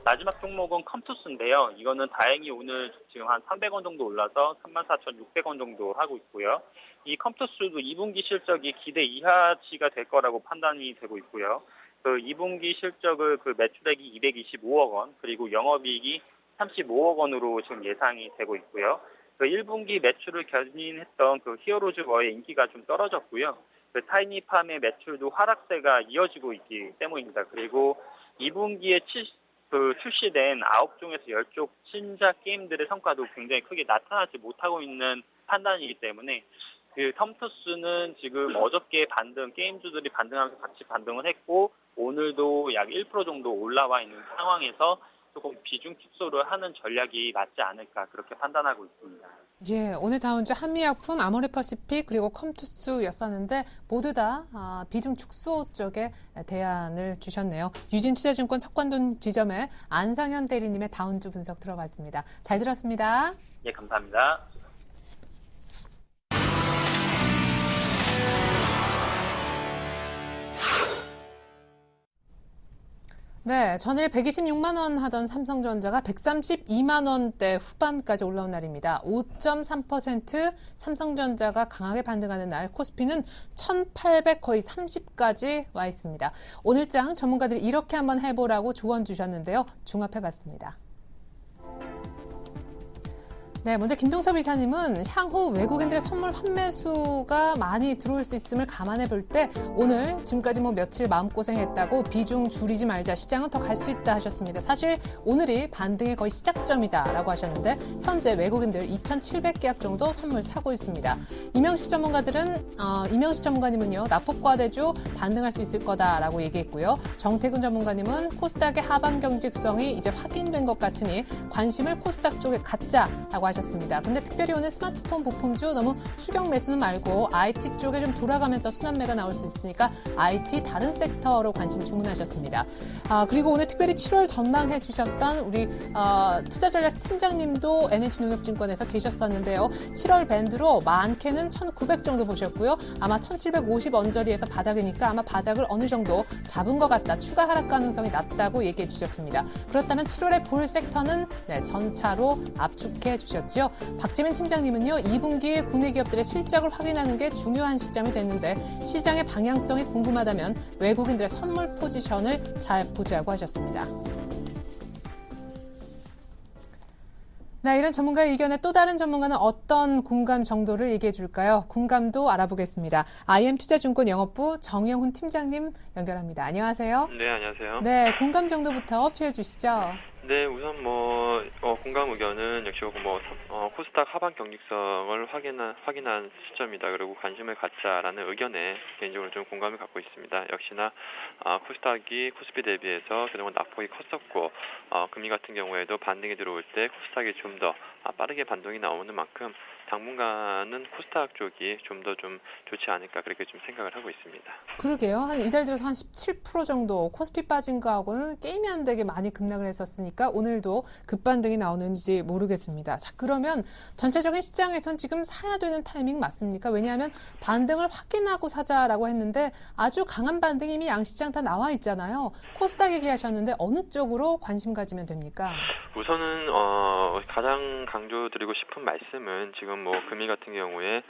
마지막 종목은 컴투스인데요. 이거는 다행히 오늘 지금 한 300원 정도 올라서 34,600원 정도 하고 있고요. 이 컴투스도 2분기 실적이 기대 이하치가 될 거라고 판단이 되고 있고요. 그 2분기 실적을 그 매출액이 225억 원, 그리고 영업이익이 35억 원으로 지금 예상이 되고 있고요. 그 1분기 매출을 견인했던 그 히어로즈워의 인기가 좀 떨어졌고요. 그 타이니팜의 매출도 하락세가 이어지고 있기 때문입니다. 그리고 2분기에 출시된 9종에서 10종 신작 게임들의 성과도 굉장히 크게 나타나지 못하고 있는 판단이기 때문에 그 컴투스는 지금 어저께 게임주들이 반등하면서 같이 반등을 했고, 오늘도 약 1% 정도 올라와 있는 상황에서 조금 비중 축소를 하는 전략이 맞지 않을까 그렇게 판단하고 있습니다. 예, 오늘 다운주 한미약품, 아모레퍼시픽 그리고 컴투스였었는데 모두 다 비중 축소 쪽에 대안을 주셨네요. 유진투자증권 석관동 지점의 안상현 대리님의 다운주 분석 들어봤습니다. 잘 들었습니다. 예, 감사합니다. 네, 전일 126만 원 하던 삼성전자가 132만 원대 후반까지 올라온 날입니다. 5.3% 삼성전자가 강하게 반등하는 날, 코스피는 1,800 거의 30까지 와 있습니다. 오늘장 전문가들이 이렇게 한번 해보라고 조언 주셨는데요. 종합해봤습니다. 네, 먼저 김동섭 이사님은 향후 외국인들의 선물 환매수가 많이 들어올 수 있음을 감안해 볼 때 오늘 지금까지 며칠 마음고생했다고 비중 줄이지 말자, 시장은 더 갈 수 있다 하셨습니다. 사실 오늘이 반등의 거의 시작점이다라고 하셨는데 현재 외국인들 2,700계약 정도 선물 사고 있습니다. 이명식 전문가님은요, 납폭과대주 반등할 수 있을 거다라고 얘기했고요. 정태근 전문가님은 코스닥의 하반 경직성이 이제 확인된 것 같으니 관심을 코스닥 쪽에 갖자라고 하셨습니다. 근데 특별히 오늘 스마트폰 부품주 너무 추격 매수는 말고 IT 쪽에 좀 돌아가면서 순환매가 나올 수 있으니까 IT 다른 섹터로 관심 주문하셨습니다. 그리고 오늘 특별히 7월 전망해 주셨던 우리 투자전략 팀장님도 NH농협증권에서 계셨었는데요. 7월 밴드로 많게는 1,900 정도 보셨고요. 아마 1,750 언저리에서 바닥이니까 아마 바닥을 어느 정도 잡은 것 같다. 추가 하락 가능성이 낮다고 얘기해 주셨습니다. 그렇다면 7월에 볼 섹터는 전차로 압축해 주셨죠. 박재민 팀장님은요, 2분기에 국내 기업들의 실적을 확인하는 게 중요한 시점이 됐는데 시장의 방향성이 궁금하다면 외국인들의 선물 포지션을 잘 보자고 하셨습니다. 네, 이런 전문가의 의견에 또 다른 전문가는 어떤 공감 정도를 얘기해 줄까요? 공감도 알아보겠습니다. IM투자증권 영업부 정영훈 팀장님 연결합니다. 안녕하세요. 네, 안녕하세요. 네, 공감 정도부터 표해 주시죠. 네, 우선 공감 의견은 역시 코스닥 하반 경직성을 확인한 시점이다. 그리고 관심을 갖자라는 의견에 개인적으로 좀 공감을 갖고 있습니다. 역시나 코스닥이 코스피 대비해서 그동안 낙폭이 컸었고 금리 같은 경우에도 반등이 들어올 때 코스닥이 좀 더 빠르게 반등이 나오는 만큼 당분간은 코스닥 쪽이 좀 더 좀 좋지 않을까 그렇게 좀 생각을 하고 있습니다. 그러게요. 한 이달 들어서 한 17% 정도 코스피 빠진 거하고는 게임이 안 되게 많이 급락을 했었으니까 오늘도 급반등이 나오는지 모르겠습니다. 자, 그러면 전체적인 시장에선 지금 사야 되는 타이밍 맞습니까? 왜냐하면 반등을 확인하고 사자라고 했는데 아주 강한 반등이 이미 양시장 다 나와 있잖아요. 코스닥 얘기하셨는데 어느 쪽으로 관심 가지면 됩니까? 우선은 가장 강조드리고 싶은 말씀은 지금 금리 같은 경우에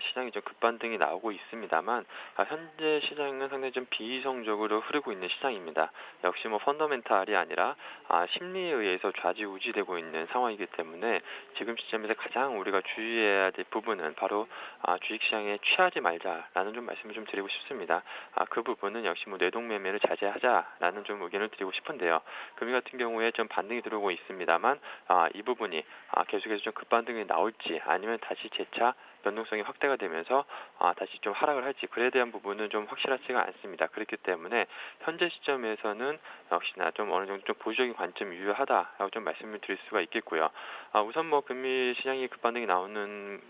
시장이 좀 급반등이 나오고 있습니다만 현재 시장은 상당히 좀 비이성적으로 흐르고 있는 시장입니다. 역시 펀더멘탈이 아니라 심리에 의해서 좌지우지되고 있는 상황이기 때문에 지금 시점에서 가장 우리가 주의해야 될 부분은 바로 주식시장에 취하지 말자라는 좀 말씀을 좀 드리고 싶습니다. 그 부분은 역시 뇌동매매를 자제하자라는 좀 의견을 드리고 싶은데요. 금리 같은 경우에 좀 반등이 들어오고 있습니다만 이 부분이 계속해서 좀 급반등이 나올지 아니면 다시 재차 변동성이 확대가 되면서 다시 좀 하락을 할지 그에 대한 부분은 좀 확실하지가 않습니다. 그렇기 때문에 현재 시점에서는 역시나 좀 어느 정도 좀 보수적인 관점이 유효하다라고 좀 말씀을 드릴 수가 있겠고요. 우선 금리 시장이 급반등이 나오는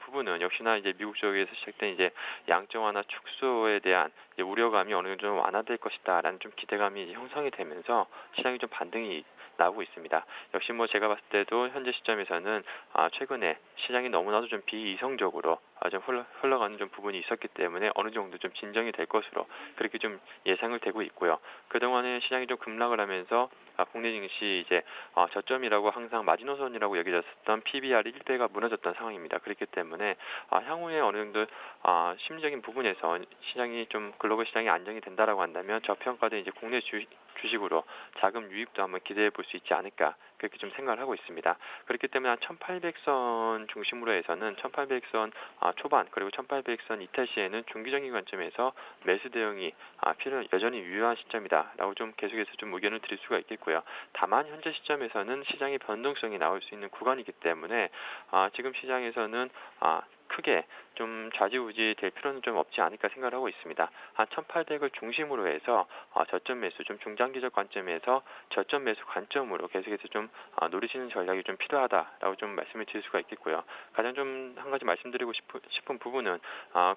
부분은 역시나 이제 미국 쪽에서 시작된 이제 양적 완화 축소에 대한 이제 우려감이 어느 정도 좀 완화될 것이다라는 좀 기대감이 형성이 되면서 시장이 좀 반등이 나오고 있습니다. 역시 제가 봤을 때도 현재 시점에서는 최근에 시장이 너무나도 좀 비이성적으로 좀 흘러가는 좀 부분이 있었기 때문에 어느 정도 좀 진정이 될 것으로 그렇게 좀 예상을 되고 있고요. 그동안에 시장이 좀 급락을 하면서 국내 증시 이제 저점이라고 항상 마지노선이라고 여겨졌었던 PBR 1배가 무너졌던 상황입니다. 그렇기 때문에 향후에 어느 정도 심리적인 부분에서 시장이 좀 글로벌 시장이 안정이 된다라고 한다면 저평가된 이제 국내 주식으로 자금 유입도 한번 기대해 볼 수 있지 않을까 그렇게 좀 생각을 하고 있습니다. 그렇기 때문에 1800선 중심으로 해서는 1800선 초반 그리고 1800선 이탈 시에는 중기적인 관점에서 매수 대응이 여전히 유효한 시점이다라고 좀 계속해서 좀 의견을 드릴 수가 있겠고요. 다만 현재 시점에서는 시장의 변동성이 나올 수 있는 구간이기 때문에 지금 시장에서는 크게 좀 좌지우지 될 필요는 좀 없지 않을까 생각을 하고 있습니다. 1800을 중심으로 해서 저점 매수 좀 중장기적 관점에서 저점 매수 관점으로 계속해서 좀 노리시는 전략이 좀 필요하다라고 좀 말씀을 드릴 수가 있겠고요. 가장 좀 한 가지 말씀드리고 싶은 부분은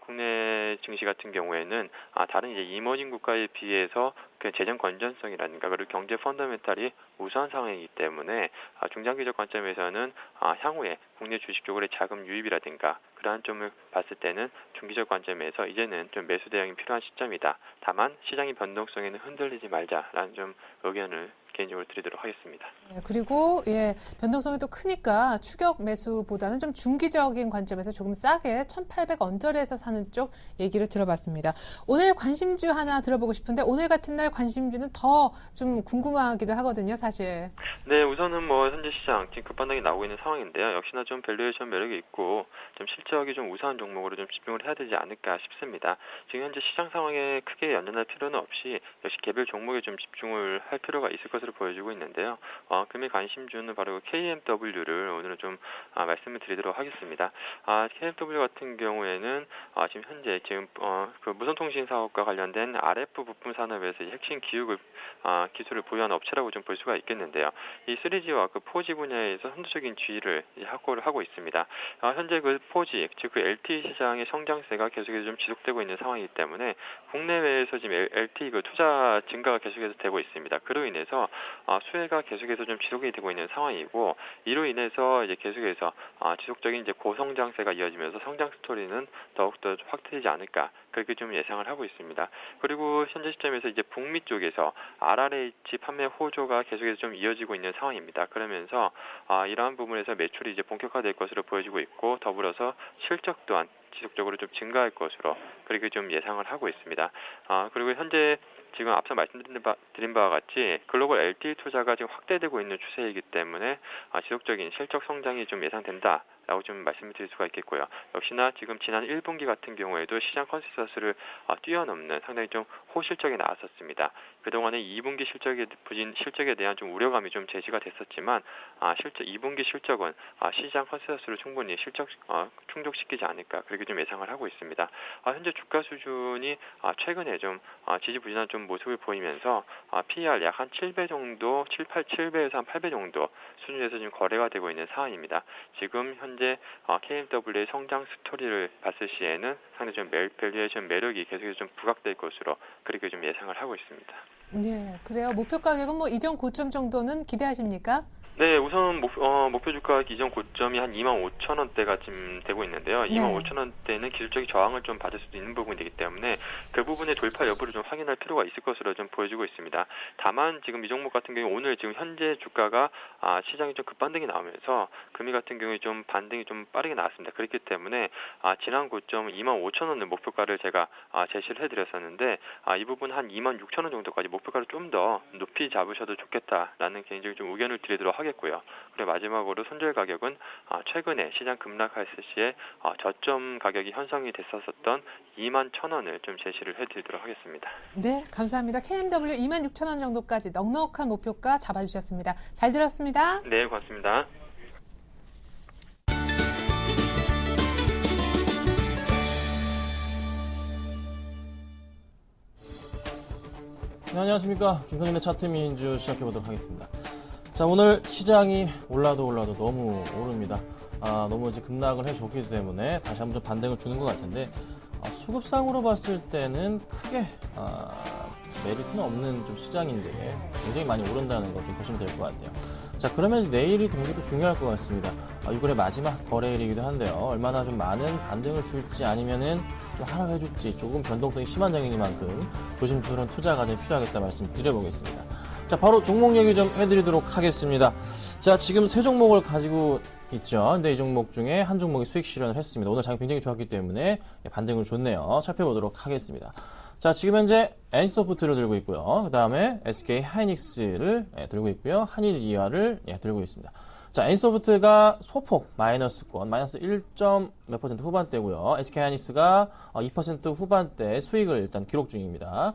국내 증시 같은 경우에는 다른 이제 이머징 국가에 비해서 그 재정 건전성이라든가 그리고 경제 펀더멘탈이 우수한 상황이기 때문에 중장기적 관점에서는 향후에 국내 주식 쪽으로의 자금 유입이라든가 그러한 점을 봤을 때는 중기적 관점에서 이제는 좀 매수 대응이 필요한 시점이다. 다만 시장의 변동성에는 흔들리지 말자라는 좀 의견을 개인적으로 드리도록 하겠습니다. 그리고 변동성이 또 크니까 추격 매수보다는 좀 중기적인 관점에서 조금 싸게 1,800 언저리에서 사는 쪽 얘기를 들어봤습니다. 오늘 관심주 하나 들어보고 싶은데 오늘 같은 날 관심주는 더 좀 궁금하기도 하거든요, 사실. 네, 우선은 뭐 현재 시장 지금 급반등이 나오고 있는 상황인데요. 역시나 좀 밸류에이션 매력이 있고 좀 실적이 좀 우수한 종목으로 좀 집중을 해야 되지 않을까 싶습니다. 지금 현재 시장 상황에 크게 연연할 필요는 없이 역시 개별 종목에 좀 집중을 할 필요가 있을 것으로 보여지고 있는데요. 금일 관심주는 바로 KMW를 오늘은 좀 말씀을 드리도록 하겠습니다. KMW 같은 경우에는 지금 현재 그 무선통신 사업과 관련된 RF 부품 산업에서 핵심 기술을 보유하는 업체라고 좀 볼 수가 있겠는데요. 이 3G와 그 4G 분야에서 선도적인 지위를 확보를 하고 있습니다. 현재 그 4G, 즉 그 LTE 시장의 성장세가 계속해서 좀 지속되고 있는 상황이기 때문에 국내외에서 지금 LTE 그 투자 증가가 계속해서 되고 있습니다. 그로 인해서 수혜가 계속해서 좀 지속이 되고 있는 상황이고 이로 인해서 이제 계속해서 지속적인 이제 고성장세가 이어지면서 성장 스토리는 더욱더 확대되지 않을까 그렇게 좀 예상을 하고 있습니다. 그리고 현재 시점에서 이제 북미 쪽에서 RRH 판매 호조가 계속해서 좀 이어지고 있는 상황입니다. 그러면서 이러한 부분에서 매출이 이제 본격화될 것으로 보여지고 있고 더불어서 실적 또한 지속적으로 좀 증가할 것으로 그렇게 좀 예상을 하고 있습니다. 그리고 현재 지금 앞서 말씀드린 바와 같이 글로벌 LTE 투자가 지금 확대되고 있는 추세이기 때문에 지속적인 실적 성장이 좀 예상된다라고 좀 말씀을 드릴 수가 있겠고요. 역시나 지금 지난 1분기 같은 경우에도 시장 컨센서스를 뛰어넘는 상당히 좀 호실적이 나왔었습니다. 그동안에 2분기 실적에 대한 좀 우려감이 좀 제시가 됐었지만 2분기 실적은 시장 컨센서스를 충분히 충족시키지 않을까 그렇게 좀 예상을 하고 있습니다. 현재 주가 수준이 최근에 좀 지지부진한 좀 모습을 보이면서 PER 약 한 7배 정도, 7배에서 한 8배 정도 수준에서 지금 거래가 되고 있는 상황입니다. 지금 현재 KMW의 성장 스토리를 봤을 시에는 상당히 좀 밸류에이션 매력이 계속해서 좀 부각될 것으로 그렇게 좀 예상을 하고 있습니다. 네, 그래요. 목표 가격은 뭐 이전 고점 정도는 기대하십니까? 네, 우선 목표 주가 이전 고점이 한 25,000원대가 지금 되고 있는데요. 25,000원대는 기술적인 저항을 좀 받을 수도 있는 부분이기 때문에 그 부분의 돌파 여부를 좀 확인할 필요가 있을 것으로 좀 보여지고 있습니다. 다만 지금 이 종목 같은 경우 오늘 지금 현재 주가가 시장이 좀 급반등이 나오면서 금일 같은 경우에 좀 반등이 좀 빠르게 나왔습니다. 그렇기 때문에 지난 고점 25,000원을 목표가를 제가 제시를 해드렸었는데 이 부분 한 26,000원 정도까지 목표가를 좀 더 높이 잡으셔도 좋겠다라는 개인적인 좀 의견을 드리도록 하겠고요. 그리고 마지막으로 손절 가격은 최근에 시장 급락했을 시에 저점 가격이 형성이 됐었던 21,000원을 좀 제시를 해드리도록 하겠습니다. 네, 감사합니다. KMW 26,000원 정도까지 넉넉한 목표가 잡아주셨습니다. 잘 들었습니다. 네, 고맙습니다. 네, 안녕하십니까. 김성진의 차트 미인주 시작해보도록 하겠습니다. 자, 오늘 시장이 올라도 너무 오릅니다. 너무 이제 급락을 해줬기 때문에 다시 한번 좀 반등을 주는 것 같은데, 수급상으로 봤을 때는 크게, 메리트는 없는 좀 시장인데, 굉장히 많이 오른다는 거 좀 보시면 될 것 같아요. 자, 그러면 내일이 동기도 중요할 것 같습니다. 6월의 마지막 거래일이기도 한데요. 얼마나 좀 많은 반등을 줄지 아니면은 좀 하락해줄지 조금 변동성이 심한 장이니만큼 조심스러운 투자 과정이 필요하겠다 말씀 드려보겠습니다. 자, 바로 종목 얘기 좀 해드리도록 하겠습니다. 자, 지금 세 종목을 가지고 있죠. 근데 이 종목 중에 한 종목이 수익 실현을 했습니다. 오늘 장이 굉장히 좋았기 때문에 반등을 줬네요. 살펴보도록 하겠습니다. 자, 지금 현재 NC소프트를 들고 있고요. 그 다음에 SK 하이닉스를 들고 있고요. 한일이화를 들고 있습니다. 자, NC소프트가 소폭 마이너스권, 마이너스 1.몇% 후반대고요. SK 하이닉스가 2% 후반대 수익을 일단 기록 중입니다.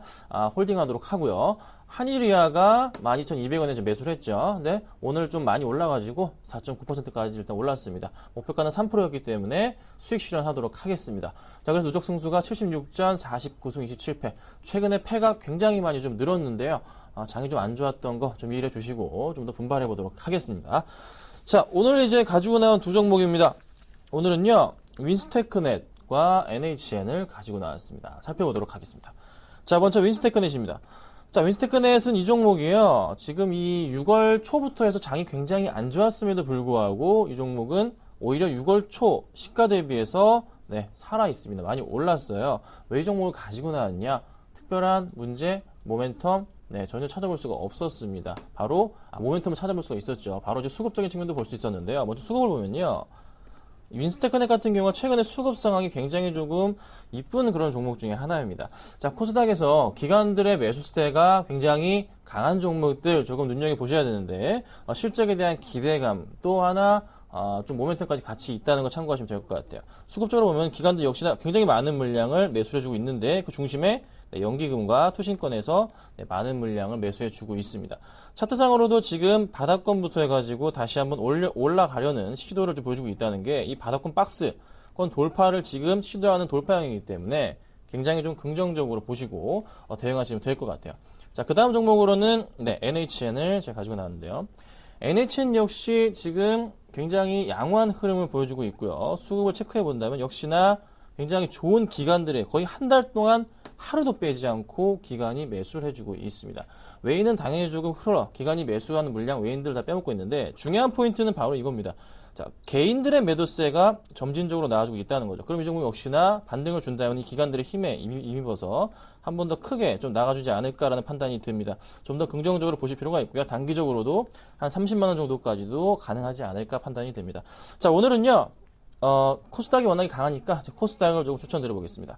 홀딩하도록 하고요. 한일이화가 12,200원에 좀 매수를 했죠. 근데 오늘 좀 많이 올라가지고 4.9%까지 일단 올랐습니다. 목표가는 3%였기 때문에 수익 실현하도록 하겠습니다. 자, 그래서 누적 승수가 76전 49승 27패. 최근에 패가 굉장히 많이 좀 늘었는데요. 장이 좀 안 좋았던 거 좀 이해해 주시고 좀 더 분발해 보도록 하겠습니다. 자, 오늘 이제 가지고 나온 두 종목입니다. 오늘은요, 윈스테크넷과 NHN을 가지고 나왔습니다. 살펴보도록 하겠습니다. 자, 먼저 윈스테크넷입니다. 자, 윈스테크넷은 이 종목이요. 지금 이 6월 초부터 해서 장이 굉장히 안 좋았음에도 불구하고 이 종목은 오히려 6월 초 시가 대비해서 살아 있습니다. 많이 올랐어요. 왜 이 종목을 가지고 나왔냐? 특별한 문제, 모멘텀, 전혀 찾아볼 수가 없었습니다. 바로 모멘텀을 찾아볼 수가 있었죠. 바로 이제 수급적인 측면도 볼 수 있었는데요. 먼저 수급을 보면요. 윈스테크넷 같은 경우가 최근에 수급 상황이 굉장히 조금 이쁜 그런 종목 중에 하나입니다. 자, 코스닥에서 기관들의 매수세가 굉장히 강한 종목들 조금 눈여겨보셔야 되는데, 실적에 대한 기대감 또 하나 좀 모멘텀까지 같이 있다는 거 참고하시면 될 것 같아요. 수급적으로 보면 기관들 역시나 굉장히 많은 물량을 매수해주고 있는데 그 중심에 연기금과 투신권에서 많은 물량을 매수해주고 있습니다. 차트상으로도 지금 바닥권부터 해가지고 다시 한번 올라가려는 시도를 좀 보여주고 있다는 게 이 바닥권 박스권 돌파를 지금 시도하는 돌파형이기 때문에 굉장히 좀 긍정적으로 보시고 대응하시면 될 것 같아요. 자, 그 다음 종목으로는 NHN을 제가 가지고 나왔는데요. NHN 역시 지금 굉장히 양호한 흐름을 보여주고 있고요. 수급을 체크해 본다면 역시나 굉장히 좋은 기관들의 거의 한 달 동안 하루도 빼지 않고 기관이 매수를 해주고 있습니다. 외인은 당연히 조금 기관이 매수하는 물량 외인들을 다 빼먹고 있는데 중요한 포인트는 바로 이겁니다. 자, 개인들의 매도세가 점진적으로 나아지고 있다는 거죠. 그럼 이 종목 역시나 반등을 준다면 이 기관들의 힘에 힘입어서 한 번 더 크게 좀 나가주지 않을까라는 판단이 듭니다. 좀 더 긍정적으로 보실 필요가 있고요. 단기적으로도 한 30만 원 정도까지도 가능하지 않을까 판단이 됩니다. 자, 오늘은요. 코스닥이 워낙에 강하니까 코스닥을 조금 추천드려 보겠습니다.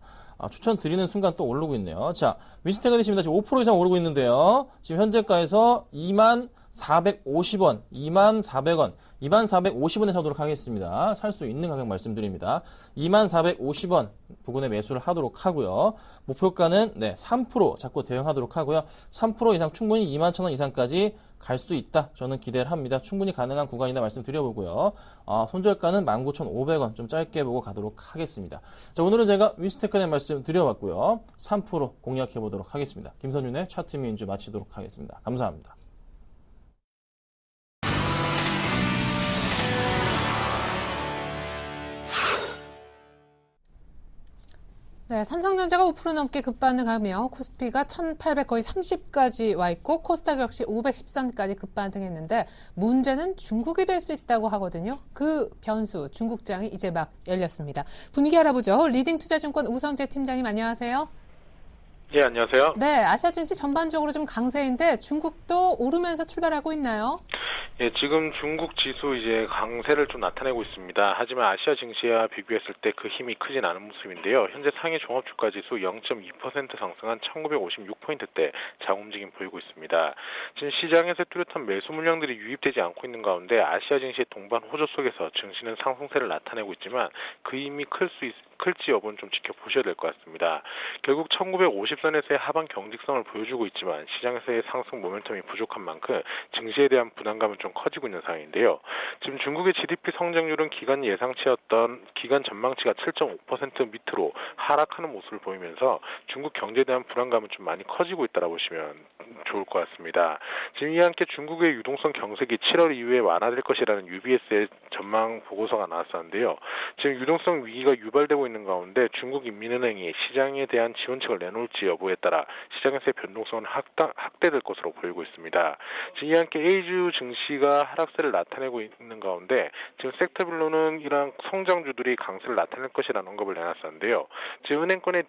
추천드리는 순간 또 오르고 있네요. 자, 윈스테크넷입니다. 지금 5% 이상 오르고 있는데요. 지금 현재가에서 2450원, 2400원, 2450원에 사도록 하겠습니다. 살 수 있는 가격 말씀드립니다. 2450원 부근에 매수를 하도록 하고요. 목표가는 3% 잡고 대응하도록 하고요. 3% 이상 충분히 21,000원 이상까지 갈 수 있다. 저는 기대를 합니다. 충분히 가능한 구간이다 말씀드려보고요. 손절가는 19,500원 좀 짧게 보고 가도록 하겠습니다. 자, 오늘은 제가 윈스테크넷 말씀드려봤고요. 3% 공략해보도록 하겠습니다. 김선윤의 차트민주 마치도록 하겠습니다. 감사합니다. 네, 삼성전자가 5% 넘게 급반등하며 코스피가 1800 거의 30까지 와 있고 코스닥 역시 513까지 급반등했는데 문제는 중국이 될 수 있다고 하거든요. 그 변수 중국장이 이제 막 열렸습니다. 분위기 알아보죠. 리딩투자증권 우성재 팀장님 안녕하세요. 예, 안녕하세요. 네, 아시아 증시 전반적으로 좀 강세인데 중국도 오르면서 출발하고 있나요? 예, 지금 중국 지수 이제 강세를 좀 나타내고 있습니다. 하지만 아시아 증시와 비교했을 때 그 힘이 크진 않은 모습인데요. 현재 상해 종합주가지수 0.2% 상승한 1956포인트대 장움직임 보이고 있습니다. 지금 시장에서 뚜렷한 매수 물량들이 유입되지 않고 있는 가운데 아시아 증시의 동반 호조 속에서 증시는 상승세를 나타내고 있지만 그 힘이 클지 여부는 좀 지켜보셔야 될 것 같습니다. 결국 1950선에서의 하방 경직성을 보여주고 있지만 시장에서의 상승 모멘텀이 부족한 만큼 증시에 대한 부담감은 좀 커지고 있는 상황인데요. 지금 중국의 GDP 성장률은 기관 예상치였던 기관 전망치가 7.5% 밑으로 하락하는 모습을 보이면서 중국 경제에 대한 불안감은 좀 많이 커지고 있다고 보시면 좋을 것 같습니다. 지금 이와 함께 중국의 유동성 경색이 7월 이후에 완화될 것이라는 UBS의 전망 보고서가 나왔었는데요. 지금 유동성 위기가 유발되고 있는 가운데 중국인민은행이 시장에 대한 지원책을 내놓을지 여부에 따라 시장에서의 변동성은 확대될 것으로 보이고 있습니다. 지금 이와 함께 A주 증시가 하락세를 나타내고 있는 가운데 지금 섹터별로는 이러한 성장주들이 강세를 나타낼 것이라는 언급을 내놨었는데요. 지금 은행권의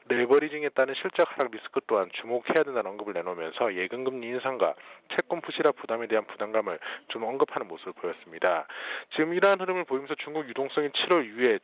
디레버리징에 따른 실적 하락 리스크 또한 주목해야 된다는 언급을 내놓으면서 예금금리 인상과 채권 푸시라 부담에 대한 부담감을 좀 언급하는 모습을 보였습니다. 지금 이러한 흐름을 보이면서 중국 유동성이 7월 이후에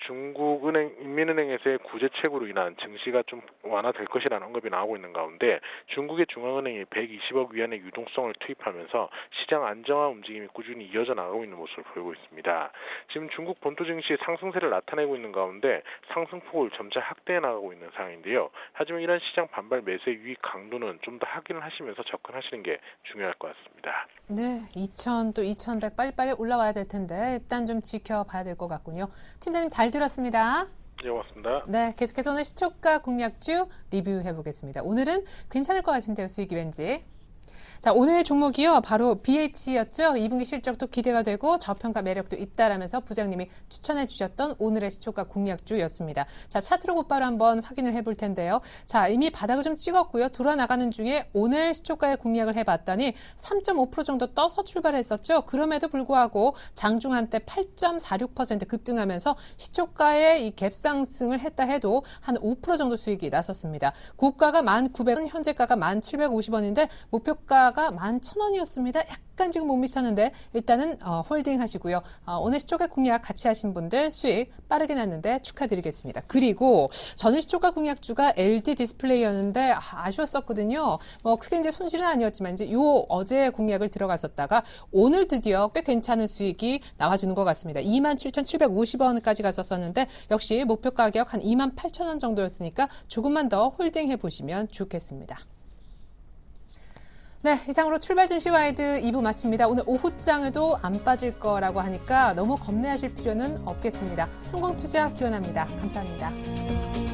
인민은행에서의 구제책으로 인한 증시가 좀 완화될 것이라는 언급이 나오고 있는 가운데 중국의 중앙은행이 120억 위안의 유동성을 투입하면서 시장 안정화 움직임이 꾸준히 이어져 나가고 있는 모습을 보이고 있습니다. 지금 중국 본토 증시의 상승세를 나타내고 있는 가운데 상승폭을 점차 확대해 나가고 있는 상황인데요. 하지만 이런 시장 반발 매수의 유입 강도는 좀 더 확인을 하시면서 접근하시는 게 중요할 것 같습니다. 네, 2000 또 2100 빨리빨리 올라와야 될 텐데 일단 좀 지켜봐야 될 것 같군요. 팀장님 잘 들었습니다. 네, 고맙습니다. 네, 계속해서 오늘 시초가 공략주 리뷰해 보겠습니다. 오늘은 괜찮을 것 같은데요, 수익이 왠지. 자, 오늘 종목이요. 바로 BH였죠. 2분기 실적도 기대가 되고 저평가 매력도 있다라면서 부장님이 추천해 주셨던 오늘의 시초가 공략주였습니다. 자, 차트로 곧바로 한번 확인을 해볼 텐데요. 자, 이미 바닥을 좀 찍었고요. 돌아나가는 중에 오늘 시초가에 공략을 해봤더니 3.5% 정도 떠서 출발했었죠. 그럼에도 불구하고 장중 한때 8.46% 급등하면서 시초가에 이 갭 상승을 했다 해도 한 5% 정도 수익이 났었습니다. 고가가 1,900원, 현재가가 1,750원인데 목표가가 11,000원이었습니다. 약간 지금 못 미쳤는데 일단은 홀딩 하시고요. 오늘 시초가 공략 같이 하신 분들 수익 빠르게 났는데 축하드리겠습니다. 그리고 저는 시초가 공략주가 LG 디스플레이였는데 아쉬웠었거든요. 뭐 크게 이제 손실은 아니었지만 이제 어제 공략을 들어갔었다가 오늘 드디어 꽤 괜찮은 수익이 나와주는 것 같습니다. 27,750원까지 갔었었는데 역시 목표 가격 한 28,000원 정도였으니까 조금만 더 홀딩 해보시면 좋겠습니다. 네, 이상으로 출발 증시 와이드 2부 마칩니다. 오늘 오후장에도 안 빠질 거라고 하니까 너무 겁내하실 필요는 없겠습니다. 성공투자 기원합니다. 감사합니다.